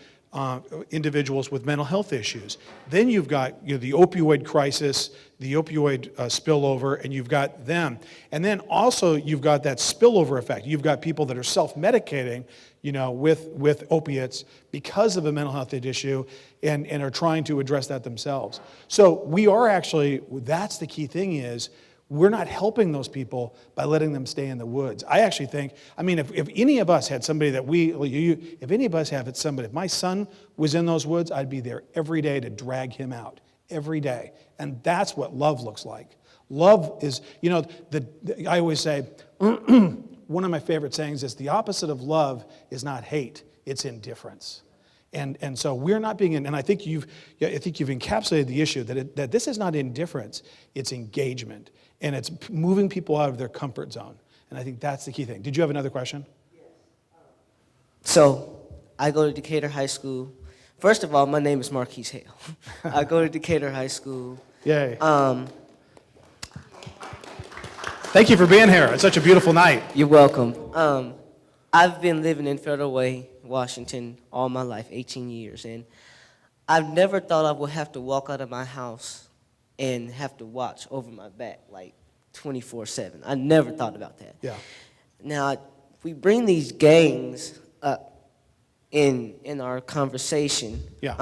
A: individuals with mental health issues. Then you've got the opioid crisis, the opioid spillover, and you've got them. And then also you've got that spillover effect. You've got people that are self-medicating, with opiates because of a mental health issue, and are trying to address that themselves. So we are actually, that's the key thing, is we're not helping those people by letting them stay in the woods. I actually think, if any of us had somebody that if any of us had somebody, if my son was in those woods, I'd be there every day to drag him out, every day. And that's what love looks like. Love is, I always say, one of my favorite sayings is, the opposite of love is not hate, it's indifference. And so we're not being, and I think you've encapsulated the issue that this is not indifference, it's engagement. And it's moving people out of their comfort zone. And I think that's the key thing. Did you have another question?
M: So I go to Decatur High School. First of all, my name is Marquise Hale. I go to Decatur High School.
A: Yay. Thank you for being here. It's such a beautiful night.
M: You're welcome. I've been living in Federal Way, Washington, all my life, 18 years. And I've never thought I would have to walk out of my house and have to watch over my back like 24/7. I never thought about that.
A: Yeah.
M: Now, we bring these gangs up in our conversation.
A: Yeah.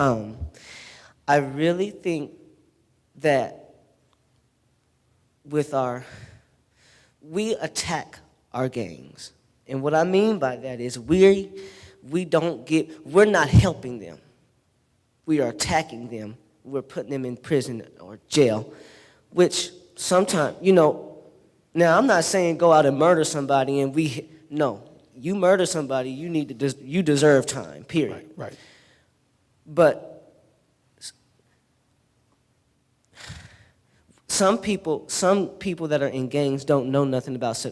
M: I really think that we attack our gangs. And what I mean by that is we're not helping them. We are attacking them. We're putting them in prison or jail, which sometimes, now I'm not saying go out and murder somebody no, you murder somebody, you deserve time, period.
A: Right.
M: But some people that are in gangs don't know nothing about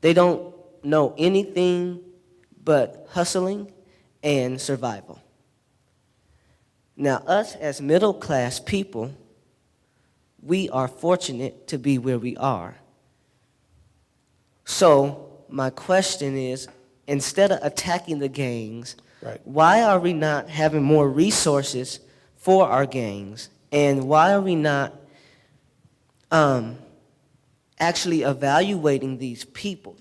M: they don't know anything but hustling and survival. Now, us as middle-class people, we are fortunate to be where we are. So my question is, instead of attacking the gangs, why are we not having more resources for our gangs? And why are we not actually evaluating these people?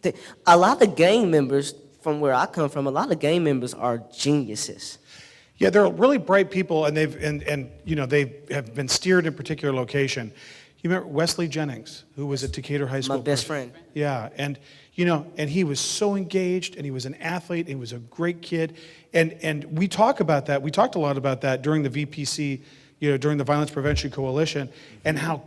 M: A lot of gang members, from where I come from, a lot of gang members are geniuses.
A: Yeah, they're really bright people, and they have been steered in a particular location. You remember Wesley Jennings, who was at Decatur High School?
M: My best friend.
A: Yeah, and he was so engaged, and he was an athlete, and he was a great kid, and we talk about that. We talked a lot about that during the VPC, during the Violence Prevention Coalition, and how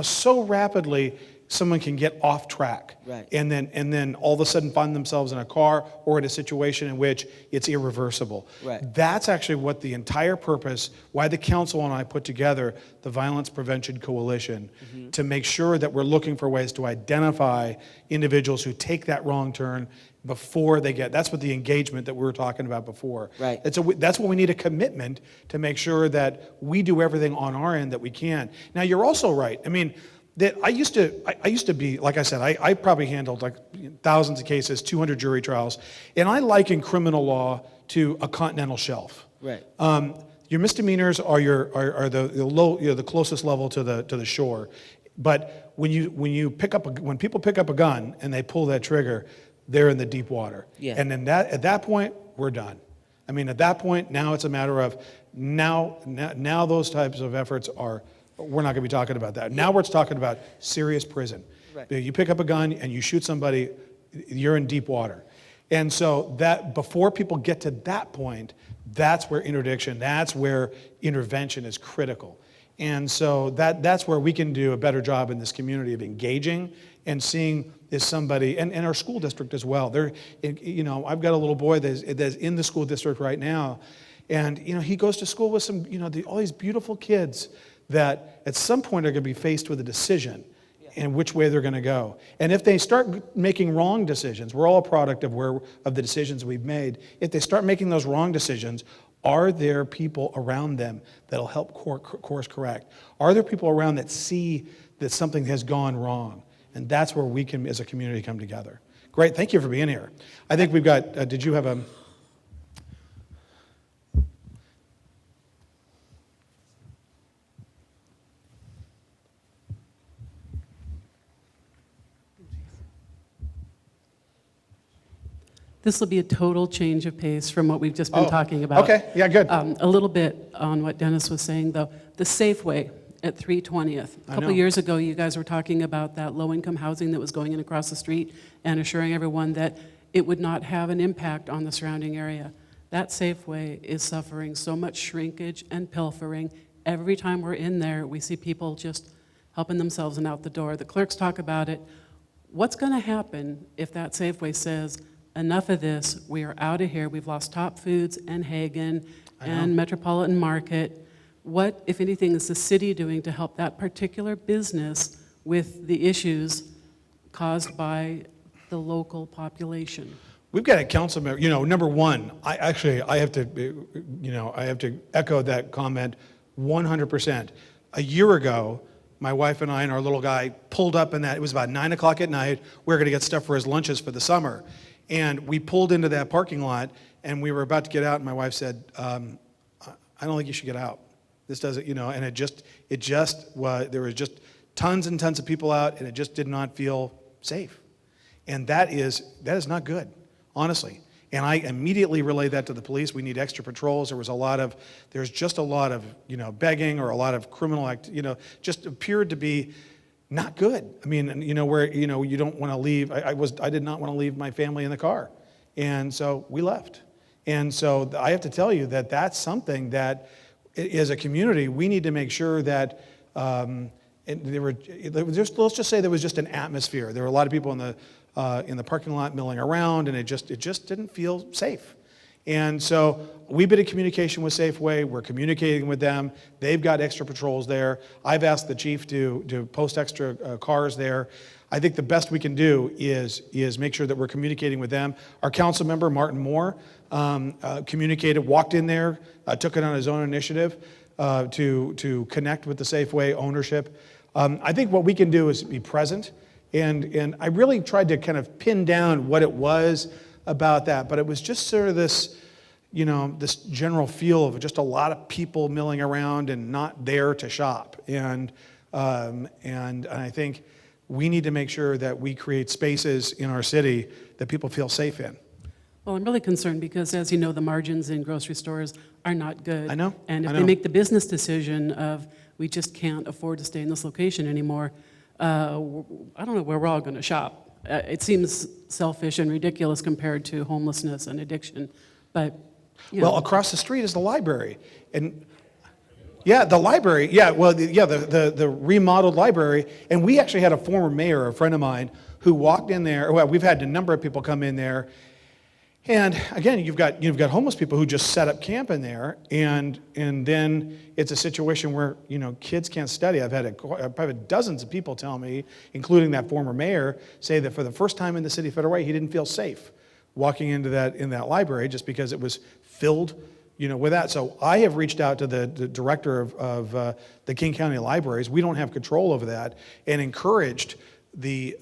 A: so rapidly someone can get off track,
M: right,
A: and then all of a sudden find themselves in a car or in a situation in which it's irreversible.
M: Right.
A: That's actually what the entire purpose, why the council and I put together the Violence Prevention Coalition, to make sure that we're looking for ways to identify individuals who take that wrong turn before they get, that's what the engagement that we were talking about before.
M: Right.
A: That's what we need, a commitment to make sure that we do everything on our end that we can. Now, you're also right. That I used to be, like I said, I probably handled like thousands of cases, 200 jury trials, and I liken criminal law to a continental shelf.
M: Right.
A: Your misdemeanors are the low, the closest level to the shore. But when people pick up a gun and they pull that trigger, they're in the deep water.
M: Yeah.
A: And then at that point, we're done. I mean, at that point, now it's a matter of now those types of efforts we're not going to be talking about that. Now we're talking about serious prison.
M: Right.
A: You pick up a gun and you shoot somebody, you're in deep water. And so that before people get to that point, that's where interdiction, that's where intervention is critical. And so that's where we can do a better job in this community of engaging and seeing is somebody, and our school district as well. I've got a little boy that's in the school district right now, and he goes to school with some, all these beautiful kids that at some point are going to be faced with a decision and which way they're going to go. And if they start making wrong decisions, we're all a product of the decisions we've made. If they start making those wrong decisions, are there people around them that'll help course correct? Are there people around that see that something has gone wrong? And that's where we can, as a community, come together. Great, thank you for being here. I think we've got, did you have a...
N: This will be a total change of pace from what we've just been talking about.
A: Okay, yeah, good.
N: A little bit on what Dennis was saying, though. The Safeway at 320th. A couple years ago, you guys were talking about that low-income housing that was going in across the street and assuring everyone that it would not have an impact on the surrounding area. That Safeway is suffering so much shrinkage and pilfering. Every time we're in there, we see people just helping themselves and out the door. The clerks talk about it. What's going to happen if that Safeway says, enough of this, we are out of here, we've lost Top Foods and Hagen and Metropolitan Market? What, if anything, is the city doing to help that particular business with the issues caused by the local population?
A: We've got a council member, number one, I have to echo that comment 100%. A year ago, my wife and I and our little guy pulled up in that, it was about 9 o'clock at night, we were gonna get stuff for his lunches for the summer. And we pulled into that parking lot, and we were about to get out, and my wife said, I don't think you should get out. This doesn't, and there was just tons and tons of people out, and it just did not feel safe. And that is not good, honestly. And I immediately relayed that to the police. We need extra patrols. There's just a lot of, begging or a lot of criminal act, just appeared to be not good. I mean, where, you don't want to leave. I did not want to leave my family in the car. And so we left. And so I have to tell you that that's something that, as a community, we need to make sure that, let's just say there was just an atmosphere. There were a lot of people in the parking lot milling around, and it just didn't feel safe. And so we've been in communication with Safeway. We're communicating with them. They've got extra patrols there. I've asked the chief to post extra cars there. I think the best we can do is make sure that we're communicating with them. Our council member, Martin Moore, communicated, walked in there, took it on his own initiative to connect with the Safeway ownership. I think what we can do is be present. And I really tried to kind of pin down what it was about that, but it was just sort of this, this general feel of just a lot of people milling around and not there to shop. And I think we need to make sure that we create spaces in our city that people feel safe in.
N: Well, I'm really concerned because, as you know, the margins in grocery stores are not good.
A: I know.
N: And if they make the business decision of, we just can't afford to stay in this location anymore, I don't know where we're all going to shop. It seems selfish and ridiculous compared to homelessness and addiction, but
A: well, across the street is the library, and the library. The remodeled library, and we actually had a former mayor, a friend of mine, who walked in there. Well, we've had a number of people come in there, and again, you've got homeless people who just set up camp in there, and then it's a situation where kids can't study. I've had probably dozens of people tell me, including that former mayor, say that for the first time in the city of Federal Way, he didn't feel safe walking into that library just because it was filled, with that. So I have reached out to the director of the King County Libraries. We don't have control over that, and encouraged the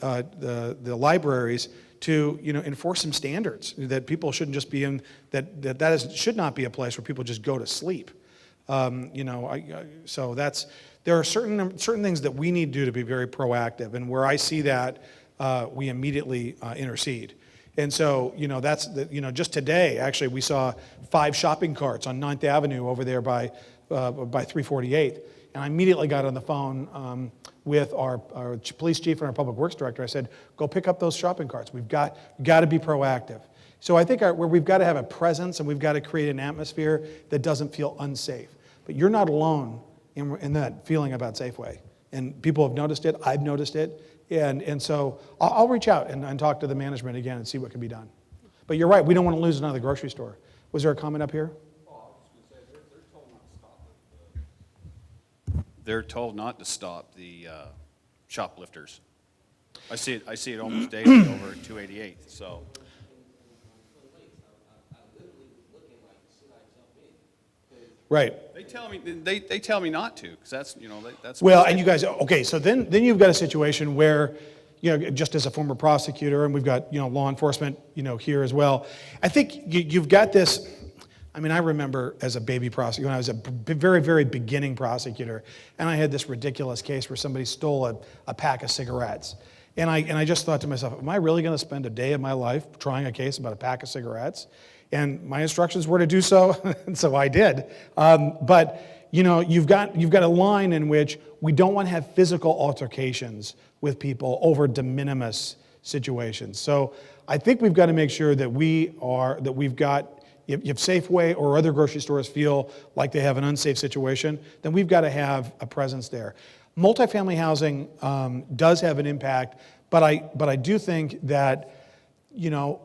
A: libraries to, enforce some standards, that people shouldn't just be in, should not be a place where people just go to sleep. So there are certain things that we need to do to be very proactive, and where I see that, we immediately intercede. And so, just today, actually, we saw 5 shopping carts on 9th Avenue over there by 348th. And I immediately got on the phone with our police chief and our public works director. I said, go pick up those shopping carts. We've got to be proactive. So I think where we've got to have a presence, and we've got to create an atmosphere that doesn't feel unsafe. But you're not alone in that feeling about Safeway. And people have noticed it. I've noticed it. And so I'll reach out and talk to the management again and see what can be done. But you're right, we don't want to lose another grocery store. Was there a comment up here?
O: They're told not to stop the shoplifters. I see it almost daily over at 288th, so.
A: Right.
O: They tell me not to, because that's.
A: Well, and you guys, okay, so then you've got a situation where, just as a former prosecutor, and we've got, law enforcement, here as well. I think you've got this, I remember as a baby prosecutor, when I was a very, very beginning prosecutor, and I had this ridiculous case where somebody stole a pack of cigarettes. And I just thought to myself, am I really going to spend a day of my life trying a case about a pack of cigarettes? And my instructions were to do so, and so I did. But you've got a line in which we don't want to have physical altercations with people over de minimis situations. So I think we've got to make sure that we've got, if Safeway or other grocery stores feel like they have an unsafe situation, then we've got to have a presence there. Multifamily housing does have an impact, but I do think that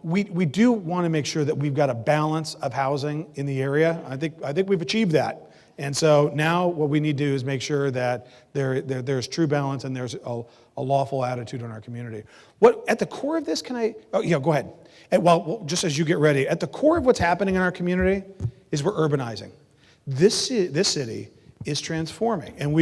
A: we do want to make sure that we've got a balance of housing in the area. I think we've achieved that. And so now what we need to do is make sure that there's true balance and there's a lawful attitude in our community. What at the core of this, go ahead. Well, just as you get ready, at the core of what's happening in our community is we're urbanizing. This city is transforming, and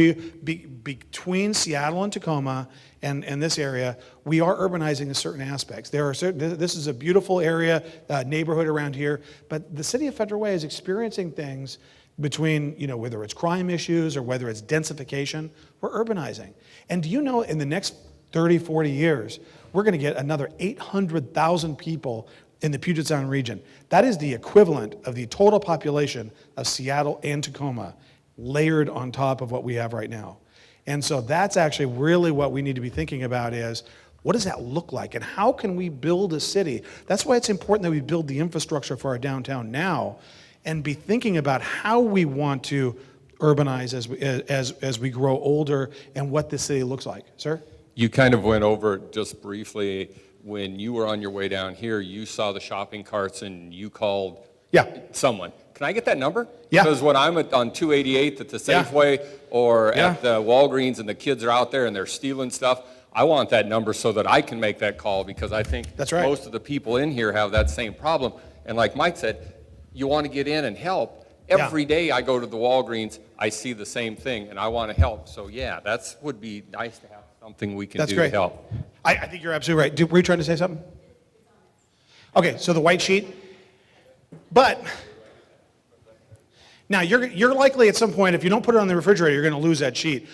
A: between Seattle and Tacoma and this area, we are urbanizing in certain aspects. This is a beautiful area, neighborhood around here, but the city of Federal Way is experiencing things between, whether it's crime issues or whether it's densification, we're urbanizing. And do you know in the next 30, 40 years, we're going to get another 800,000 people in the Puget Sound region. That is the equivalent of the total population of Seattle and Tacoma layered on top of what we have right now. And so that's actually really what we need to be thinking about is, what does that look like? And how can we build a city? That's why it's important that we build the infrastructure for our downtown now and be thinking about how we want to urbanize as we grow older and what this city looks like. Sir?
P: You kind of went over it just briefly. When you were on your way down here, you saw the shopping carts and you called someone. Can I get that number?
A: Yeah.
P: Because when I'm on 288th at the Safeway or at the Walgreens and the kids are out there and they're stealing stuff, I want that number so that I can make that call, because I think
A: that's right.
P: Most of the people in here have that same problem. And like Mike said, you want to get in and help. Every day I go to the Walgreens, I see the same thing, and I want to help. So yeah, that would be nice to have something we can do to help.
A: I think you're absolutely right. Were you trying to say something? Okay, so the white sheet. But now you're likely at some point, if you don't put it on the refrigerator, you're going to lose that sheet.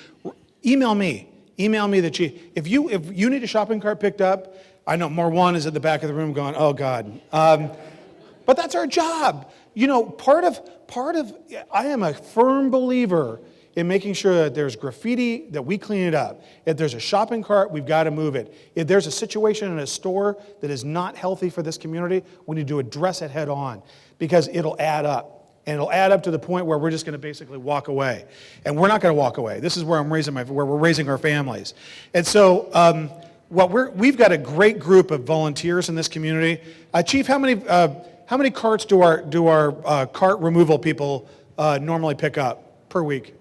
A: Email me the sheet. If you need a shopping cart picked up, I know Marwan is at the back of the room going, oh God. But that's our job. Part of I am a firm believer in making sure that there's graffiti, that we clean it up. If there's a shopping cart, we've got to move it. If there's a situation in a store that is not healthy for this community, we need to address it head on, because it'll add up. And it'll add up to the point where we're just going to basically walk away. And we're not going to walk away. This is where where we're raising our families. And so we've got a great group of volunteers in this community. Chief, how many carts do our cart removal people normally pick up per week?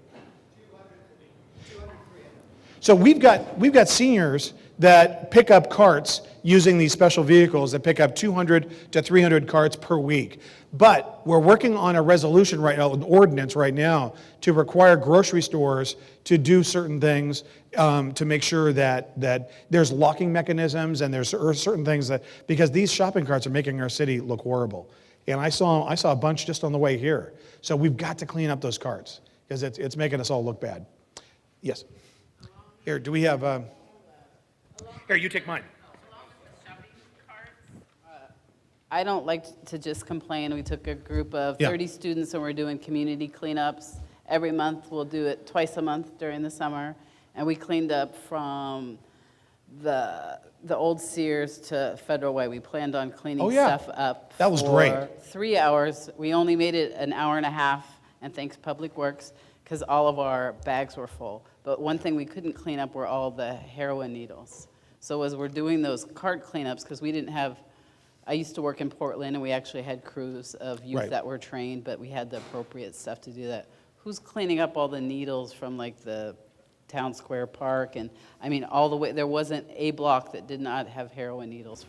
A: So we've got seniors that pick up carts using these special vehicles that pick up 200 to 300 carts per week. But we're working on a resolution right now, an ordinance right now, to require grocery stores to do certain things to make sure that there's locking mechanisms and there's certain things that, because these shopping carts are making our city look horrible. And I saw a bunch just on the way here. So we've got to clean up those carts because it's making us all look bad. Yes. Here, do we have, here, you take mine.
J: I don't like to just complain. We took a group of 30 students and we're doing community cleanups. Every month, we'll do it twice a month during the summer. And we cleaned up from the old Sears to Federal Way. We planned on cleaning stuff up.
A: That was great.
J: 3 hours. We only made it an hour and a half, and thanks Public Works, because all of our bags were full. But one thing we couldn't clean up were all the heroin needles. So as we're doing those cart cleanups, because we didn't have, I used to work in Portland, and we actually had crews of youth that were trained, but we had the appropriate stuff to do that. Who's cleaning up all the needles from like the Town Square Park? And I mean, all the way, there wasn't a block that did not have heroin needles.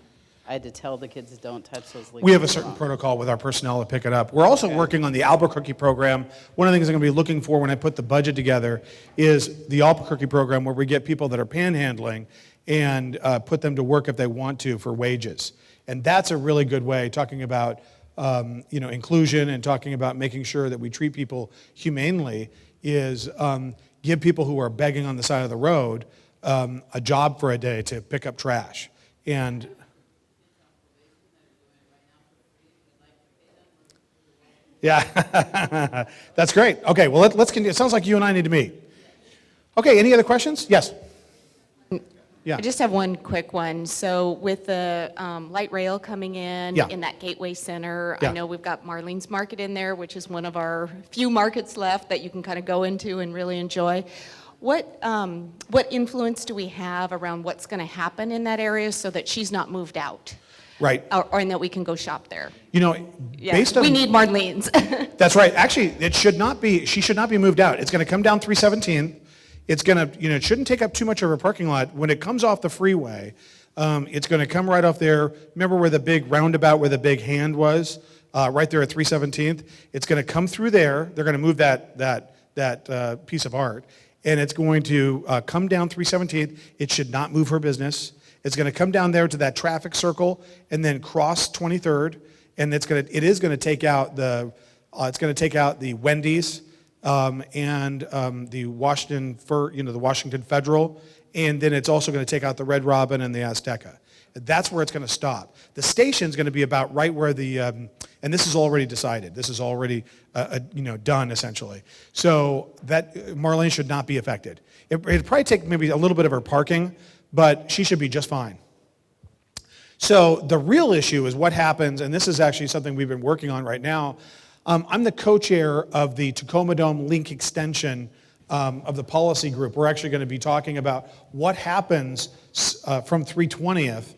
J: I had to tell the kids, don't touch those leaves.
A: We have a certain protocol with our personnel to pick it up. We're also working on the Albuquerque program. One of the things I'm going to be looking for when I put the budget together is the Albuquerque program, where we get people that are panhandling and put them to work if they want to for wages. And that's a really good way, talking about inclusion and talking about making sure that we treat people humanely, is give people who are begging on the side of the road a job for a day to pick up trash. And yeah, that's great. Okay, well, let's continue. It sounds like you and I need to meet. Okay, any other questions? Yes. Yeah.
Q: I just have one quick one. So with the light rail coming in that Gateway Center, I know we've got Marlene's Market in there, which is one of our few markets left that you can kind of go into and really enjoy. What influence do we have around what's going to happen in that area so that she's not moved out?
A: Right.
Q: Or and that we can go shop there?
A: You know, based on...
Q: We need Marlene's.
A: That's right. Actually, she should not be moved out. It's going to come down 317. It's going to, it shouldn't take up too much of a parking lot. When it comes off the freeway, it's going to come right off there. Remember where the big roundabout, where the big hand was? Right there at 317th. It's going to come through there. They're going to move that piece of art. And it's going to come down 317th. It should not move her business. It's going to come down there to that traffic circle and then cross 23rd. And it is going to take out the Wendy's and the Washington Federal, and then it's also going to take out the Red Robin and the Azteca. That's where it's going to stop. The station's going to be about right where the, and this is already decided. This is already done essentially. So that Marlene should not be affected. It'd probably take maybe a little bit of her parking, but she should be just fine. So the real issue is what happens, and this is actually something we've been working on right now. I'm the co-chair of the Tacoma Dome Link Extension of the policy group. We're actually going to be talking about what happens from 320th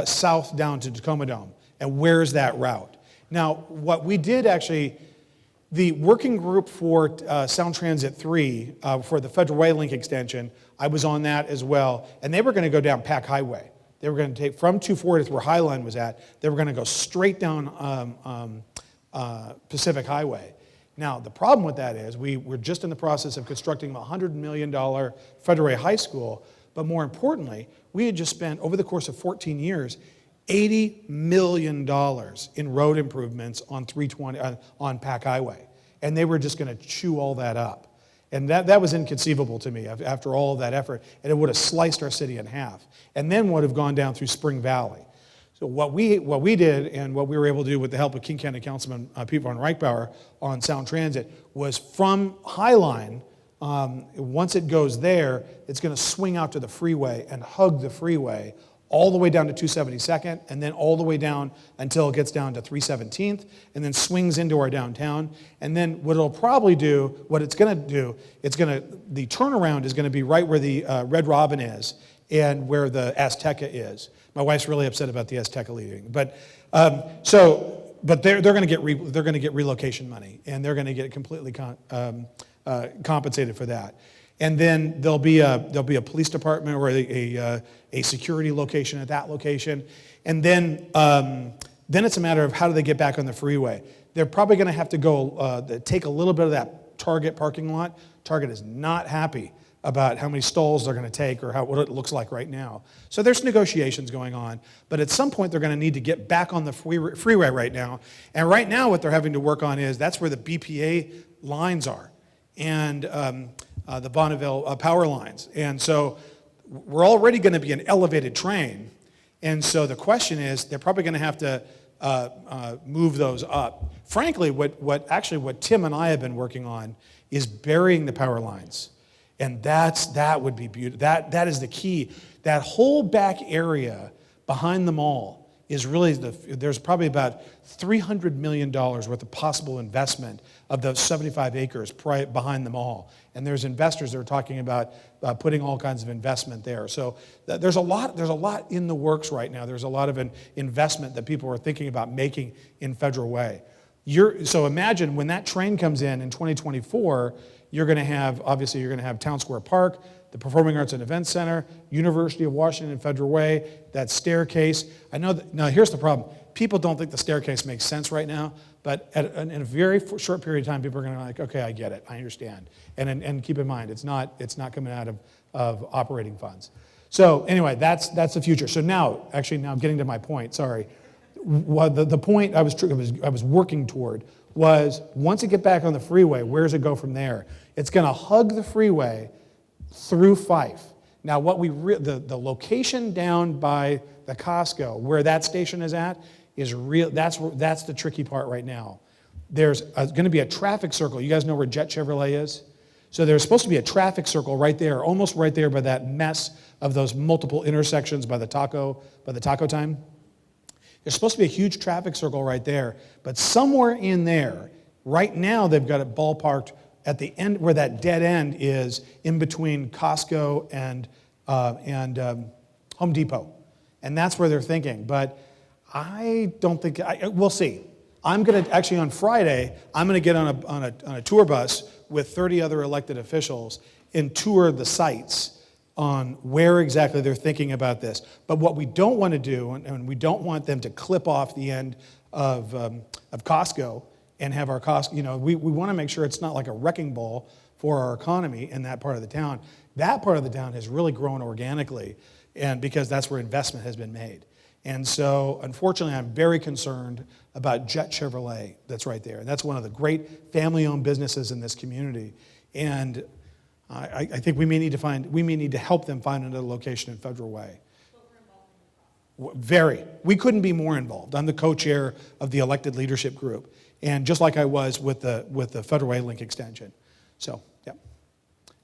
A: south down to Tacoma Dome, and where's that route. Now, what we did actually, the working group for Sound Transit 3 for the Federal Way Link Extension, I was on that as well, and they were going to go down Pack Highway. They were going to take from 240th, where Highline was at, they were going to go straight down Pacific Highway. Now, the problem with that is we were just in the process of constructing a $100 million Federal Way High School, but more importantly, we had just spent, over the course of 14 years, $80 million in road improvements on 320 on Pack Highway, and they were just going to chew all that up. And that was inconceivable to me after all of that effort, and it would have sliced our city in half, and then would have gone down through Spring Valley. So what we did, and what we were able to do with the help of King County Councilman Peter von Reichbauer on Sound Transit, was from Highline, once it goes there, it's going to swing out to the freeway and hug the freeway all the way down to 272nd, and then all the way down until it gets down to 317th, and then swings into our downtown. And then what it's going to do, the turnaround is going to be right where the Red Robin is and where the Azteca is. My wife's really upset about the Azteca leaving, but they're going to get relocation money, and they're going to get completely compensated for that. And then there'll be a police department or a security location at that location. And then it's a matter of how do they get back on the freeway. They're probably going to have to go take a little bit of that Target parking lot. Target is not happy about how many stalls they're going to take or what it looks like right now. So there's negotiations going on, but at some point they're going to need to get back on the freeway right now. And right now what they're having to work on is that's where the BPA lines are and the Bonneville power lines. And so we're already going to be an elevated train. And so the question is they're probably going to have to move those up. Frankly, what Tim and I have been working on is burying the power lines. And that would be beautiful. That is the key. That whole back area behind the mall is really there's probably about $300 million worth of possible investment of those 75 acres behind the mall. And there's investors that are talking about putting all kinds of investment there. So there's a lot in the works right now. There's a lot of investment that people are thinking about making in Federal Way. So imagine when that train comes in 2024, you're going to have Town Square Park, the Performing Arts and Events Center, University of Washington Federal Way, that staircase. I know that, now here's the problem. People don't think the staircase makes sense right now, but in a very short period of time, people are going to be like, okay, I get it, I understand. And keep in mind, it's not coming out of operating funds. So anyway, that's the future. So now getting to my point, sorry. The point I was working toward was once it get back on the freeway, where does it go from there? It's going to hug the freeway through Fife. Now, the location down by the Costco, where that station is at, is real. That's the tricky part right now. There's going to be a traffic circle. You guys know where Jet Chevrolet is? So there's supposed to be a traffic circle right there, almost right there by that mess of those multiple intersections by the taco time. There's supposed to be a huge traffic circle right there, but somewhere in there, right now they've got it ballparked at the end where that dead end is in between Costco and Home Depot. And that's where they're thinking. But I don't think, we'll see. I'm going to, actually on Friday, I'm going to get on a tour bus with 30 other elected officials and tour the sites on where exactly they're thinking about this. But what we don't want to do, and we don't want them to clip off the end of Costco and have our Costco, we want to make sure it's not like a wrecking ball for our economy in that part of the town. That part of the town has really grown organically, and because that's where investment has been made. And so, unfortunately, I'm very concerned about Jet Chevrolet that's right there. And that's one of the great family-owned businesses in this community. And I think we may need to help them find another location in Federal Way. Very. We couldn't be more involved. I'm the co-chair of the elected leadership group, and just like I was with the Federal Way link extension. So, yeah.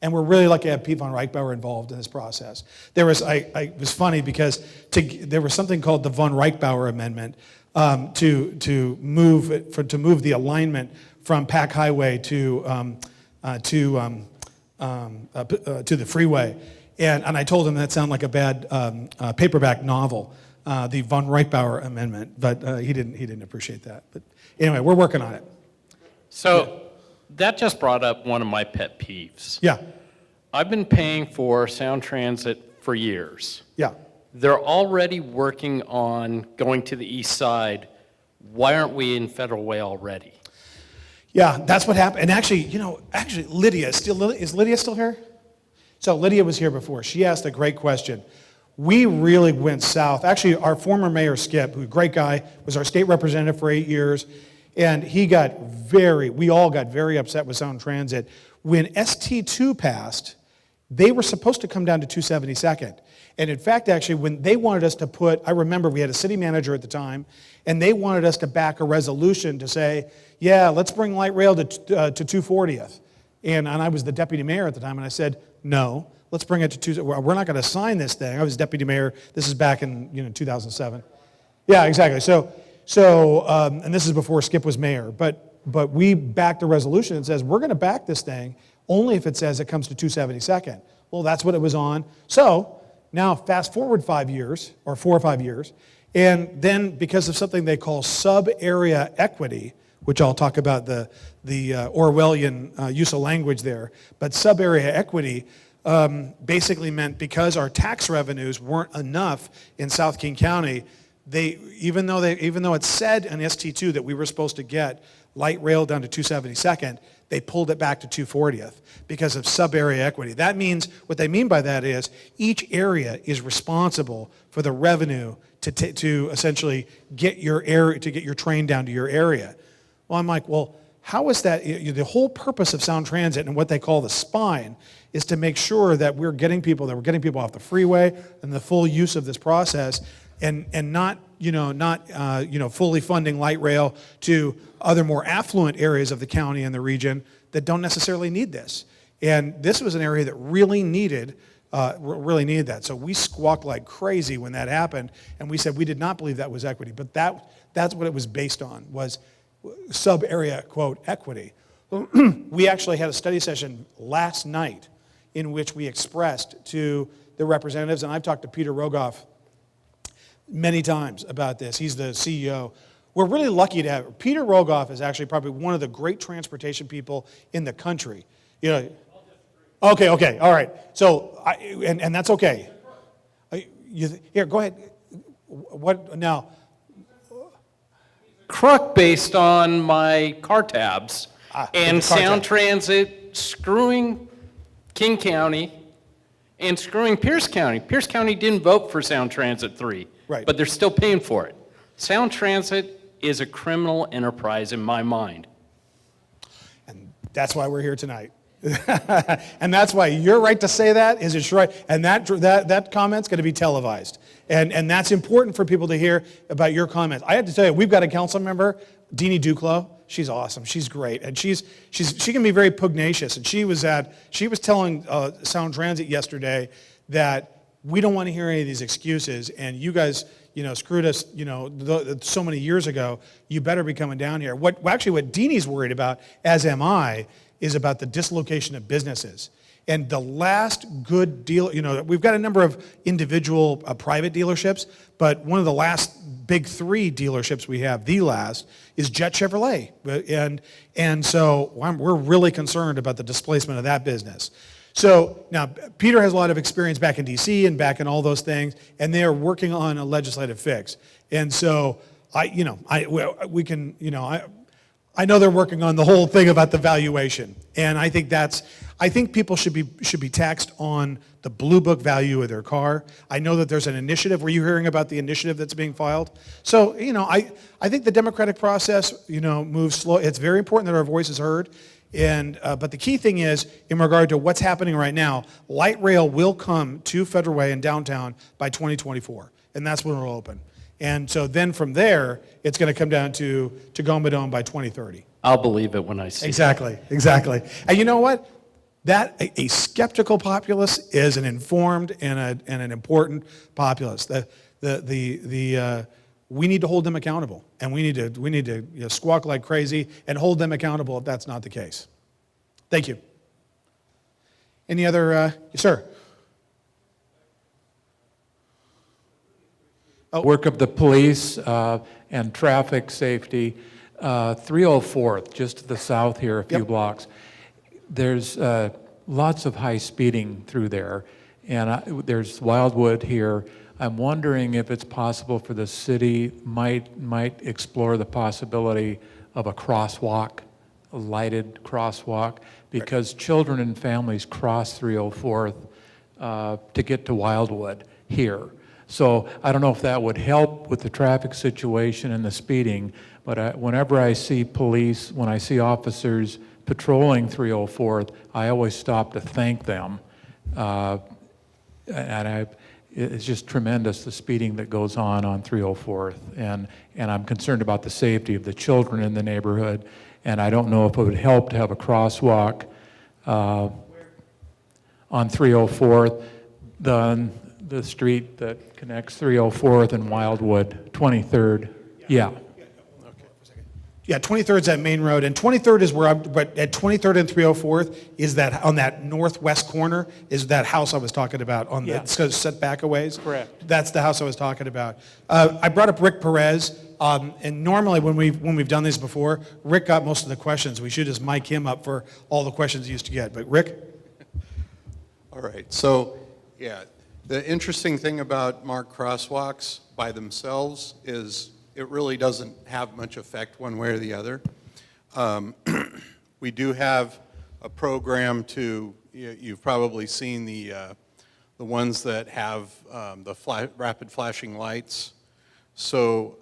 A: And we're really lucky to have Pete von Reichbauer involved in this process. It was funny because there was something called the von Reichbauer Amendment to move the alignment from Pack Highway to the freeway. And I told him that sounded like a bad paperback novel, the von Reichbauer Amendment, but he didn't appreciate that. But anyway, we're working on it.
R: So that just brought up one of my pet peeves.
A: Yeah.
R: I've been paying for Sound Transit for years.
A: Yeah.
R: They're already working on going to the east side. Why aren't we in Federal Way already?
A: Yeah, that's what happened. And actually, Lydia, is Lydia still here? So Lydia was here before. She asked a great question. We really went south. Actually, our former mayor, Skip, who's a great guy, was our state representative for 8 years, and we all got very upset with Sound Transit. When ST2 passed, they were supposed to come down to 272nd. And in fact, actually, when they wanted us to I remember we had a city manager at the time, and they wanted us to back a resolution to say, yeah, let's bring light rail to 240th. And I was the deputy mayor at the time, and I said, no, let's bring it to 2. We're not going to sign this thing. I was deputy mayor. This is back in 2007. Yeah, exactly. So, and this is before Skip was mayor. But we backed a resolution that says we're going to back this thing only if it says it comes to 272nd. Well, that's what it was on. So now fast forward 5 years, or 4 or 5 years, and then because of something they call sub-area equity, which I'll talk about the Orwellian use of language there. But sub-area equity basically meant because our tax revenues weren't enough in South King County, even though it said in ST2 that we were supposed to get light rail down to 272nd, they pulled it back to 240th because of sub-area equity. That means, what they mean by that is, each area is responsible for the revenue to essentially get your area, to get your train down to your area. Well, I'm like, well, how is that? The whole purpose of Sound Transit and what they call the spine is to make sure that we're getting people off the freeway and the full use of this process, and not fully funding light rail to other more affluent areas of the county and the region that don't necessarily need this. And this was an area that really needed that. So we squawked like crazy when that happened, and we said we did not believe that was equity. But that's what it was based on, was sub-area, quote, equity. We actually had a study session last night in which we expressed to the representatives, and I've talked to Peter Rogoff many times about this. He's the CEO. We're really lucky to have Peter Rogoff is actually probably one of the great transportation people in the country. Okay, all right. So, and that's okay. Here, go ahead. What now?
R: Crook based on my car tabs and
A: car
R: Sound
A: tab.
R: Transit screwing King County and screwing Pierce County. Pierce County didn't vote for Sound Transit 3,
A: Right.
R: but they're still paying for it. Sound Transit is a criminal enterprise in my mind.
A: That's why we're here tonight. And that's why you're right to say that, is it's right. And that comment's going to be televised. And that's important for people to hear about your comments. I have to tell you, we've got a council member, Deanie Duclos. She's awesome. She's great. And she can be very pugnacious. And she was telling Sound Transit yesterday that we don't want to hear any of these excuses. And you guys, screwed us, so many years ago. You better be coming down here. What Deanie's worried about, as am I, is about the dislocation of businesses. And the last good deal, we've got a number of individual private dealerships, but one of the last big 3 dealerships we have, the last, is Jet Chevrolet. And so we're really concerned about the displacement of that business. So now Peter has a lot of experience back in DC and back in all those things, and they are working on a legislative fix. And so I know they're working on the whole thing about the valuation, and I think people should be taxed on the Blue Book value of their car. I know that there's an initiative. Were you hearing about the initiative that's being filed? So I think the democratic process moves slow. It's very important that our voice is heard, but the key thing is, in regard to what's happening right now, light rail will come to Federal Way and downtown by 2024, and that's when it'll open. And so then from there, it's going to come down to Tacoma Dome by 2030.
R: I'll believe it when I see it.
A: Exactly. And you know what? A skeptical populace is an informed and an important populace. We need to hold them accountable, and we need to squawk like crazy and hold them accountable if that's not the case. Thank you. Any other? Yes, sir.
S: Work of the police and traffic safety. 304th, just to the south here, a few blocks. There's lots of high speeding through there, and there's Wildwood here. I'm wondering if it's possible for the city might explore the possibility of a crosswalk, a lighted crosswalk, because children and families cross 304th to get to Wildwood here. So I don't know if that would help with the traffic situation and the speeding, but whenever I see police, when I see officers patrolling 304th, I always stop to thank them. It's just tremendous, the speeding that goes on 304th. And I'm concerned about the safety of the children in the neighborhood. And I don't know if it would help to have a crosswalk on 304th, the street that connects 304th and Wildwood, 23rd. Yeah.
A: Yeah, 23rd is that main road, and 23rd is but at 23rd and 304th is that on that northwest corner is that house I was talking about it's set back a ways.
S: Correct.
A: That's the house I was talking about. I brought up Rick Perez. And normally when we've done this before, Rick got most of the questions. We should just mic him up for all the questions he used to get. But Rick?
T: All right, so yeah, the interesting thing about marked crosswalks by themselves is it really doesn't have much effect one way or the other. We do have a program to, you've probably seen the ones that have the rapid flashing lights. So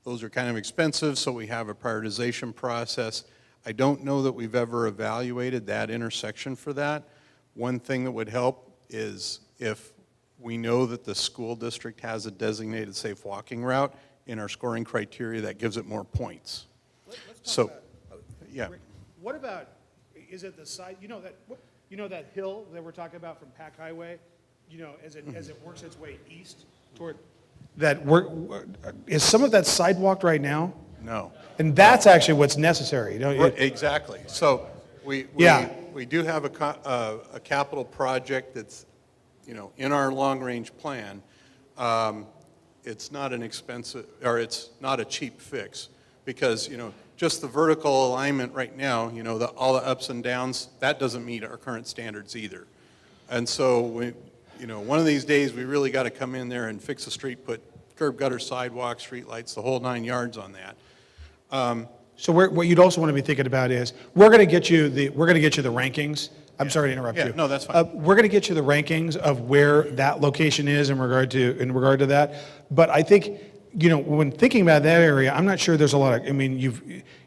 T: those are kind of expensive, so we have a prioritization process. I don't know that we've ever evaluated that intersection for that. One thing that would help is if we know that the school district has a designated safe walking route in our scoring criteria, that gives it more points. So, yeah.
A: What about, is it the side, you know that hill that we're talking about from Pack Highway, as it works its way east toward, is some of that sidewalked right now?
T: No.
A: And that's actually what's necessary.
T: Exactly. So we do have a capital project that's, in our long-range plan. It's not an expensive, or it's not a cheap fix, because, just the vertical alignment right now, all the ups and downs, that doesn't meet our current standards either. And so one of these days we really got to come in there and fix the street, put curb, gutter, sidewalk, street lights, the whole 9 yards on that.
A: So what you'd also want to be thinking about is, we're going to get you the rankings. I'm sorry to interrupt you.
T: No, that's fine.
A: We're going to get you the rankings of where that location is in regard to that. But I think, when thinking about that area, I'm not sure there's a lot of,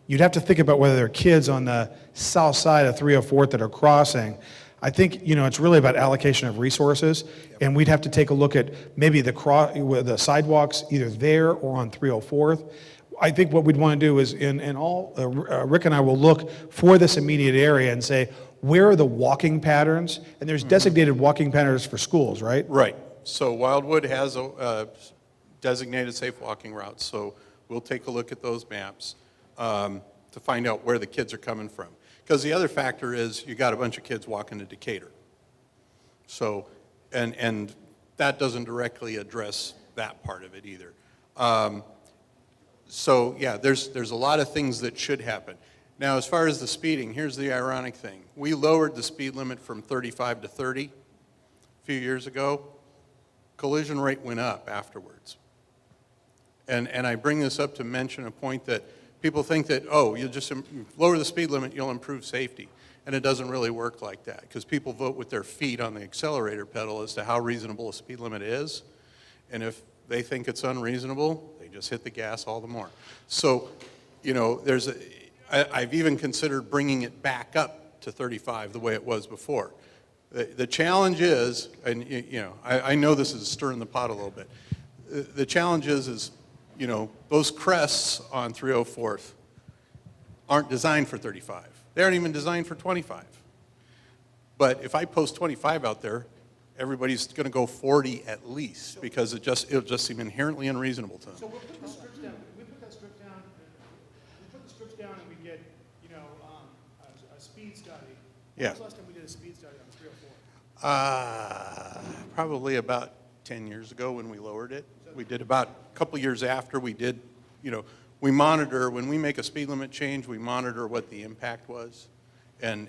A: you'd have to think about whether there are kids on the south side of 304th that are crossing. I think, it's really about allocation of resources, and we'd have to take a look at maybe the sidewalks either there or on 304th. I think what we'd want to do is, Rick and I will look for this immediate area and say, where are the walking patterns? And there's designated walking patterns for schools, right?
T: Right. So Wildwood has a designated safe walking routes, so we'll take a look at those maps to find out where the kids are coming from. Because the other factor is you got a bunch of kids walking to Decatur. So, and that doesn't directly address that part of it either. So yeah, there's a lot of things that should happen. Now, as far as the speeding, here's the ironic thing. We lowered the speed limit from 35 to 30 a few years ago. Collision rate went up afterwards. And I bring this up to mention a point that people think that, you'll just lower the speed limit, you'll improve safety. And it doesn't really work like that, because people vote with their feet on the accelerator pedal as to how reasonable a speed limit is. And if they think it's unreasonable, they just hit the gas all the more. So, I've even considered bringing it back up to 35 the way it was before. The challenge is, and I know this is stirring the pot a little bit. The challenge is those crests on 304th aren't designed for 35. They aren't even designed for 25. But if I post 25 out there, everybody's going to go 40 at least, because it'll just seem inherently unreasonable to them.
A: So we'll put the strips down. We put that strip down. We put the strips down, and we get a speed study.
T: Yeah.
A: When was the last time we did a speed study on 304?
T: Probably about 10 years ago when we lowered it. We did about a couple years after we did, we monitor, when we make a speed limit change, we monitor what the impact was. And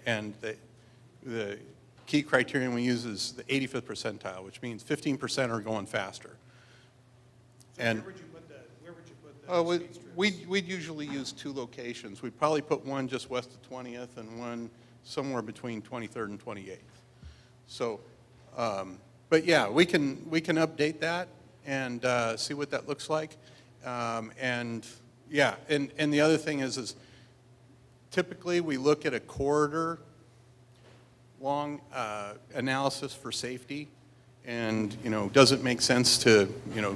T: the key criterion we use is the 85th percentile, which means 15% are going faster.
A: So
T: and
A: where would you put the speed strips?
T: We'd usually use 2 locations. We'd probably put one just west of 20th and one somewhere between 23rd and 28th. So, but yeah, we can update that and see what that looks like. And yeah, and the other thing is typically we look at a corridor long analysis for safety, and does it make sense to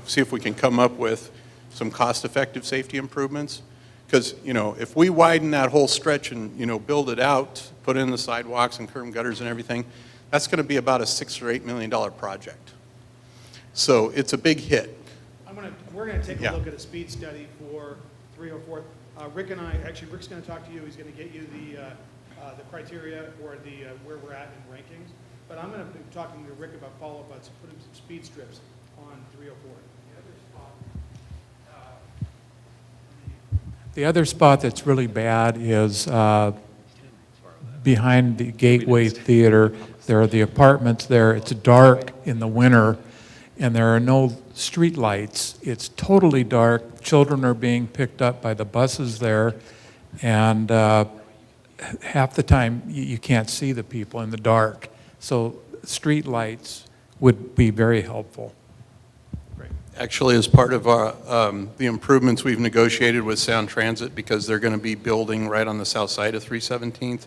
T: see if we can come up with some cost-effective safety improvements? Because if we widen that whole stretch and build it out, put in the sidewalks and curb gutters and everything, that's going to be about a $6 or $8 million project. So it's a big hit.
A: We're going to take a look at a speed study for 304th. Rick and I, actually, Rick's going to talk to you. He's going to get you the criteria or where we're at in rankings. But I'm going to be talking to Rick about follow-up on putting some speed strips on 304th. The other spot,
S: The other spot that's really bad is behind the Gateway Theater. There are the apartments there. It's dark in the winter, and there are no street lights. It's totally dark. Children are being picked up by the buses there, and half the time you can't see the people in the dark. So street lights would be very helpful.
T: Actually, as part of the improvements we've negotiated with Sound Transit, because they're going to be building right on the south side of 317th,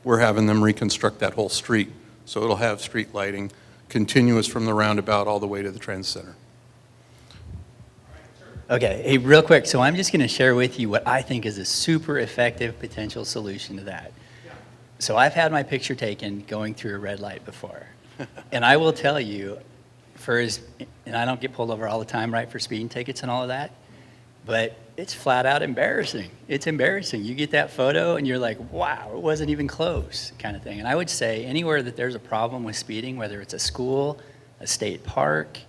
T: we're having them reconstruct that whole street. So it'll have street lighting continuous from the roundabout all the way to the transit center.
U: Okay, hey, real quick, so I'm just going to share with you what I think is a super effective potential solution to that. So I've had my picture taken going through a red light before. And I will tell you, and I don't get pulled over all the time, right, for speeding tickets and all of that, but it's flat out embarrassing. It's embarrassing. You get that photo and you're like, wow, it wasn't even close, kind of thing. And I would say anywhere that there's a problem with speeding, whether it's a school, a state park,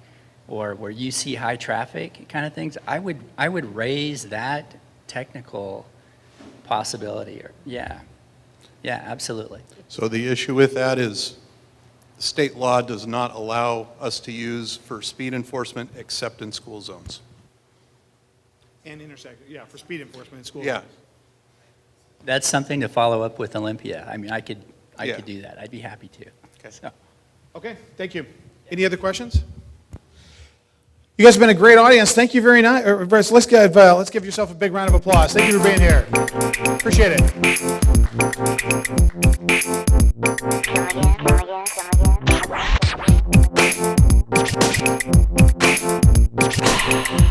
U: or where you see high traffic kind of things, I would raise that technical possibility. Yeah, absolutely.
T: So the issue with that is state law does not allow us to use for speed enforcement except in school zones.
A: And intersection, yeah, for speed enforcement in schools.
T: Yeah.
U: That's something to follow up with Olympia. I mean, I could do that. I'd be happy to.
T: Okay.
U: So.
A: Okay, thank you. Any other questions? You guys have been a great audience. Thank you very much. Let's give yourself a big round of applause. Thank you for being here. Appreciate it.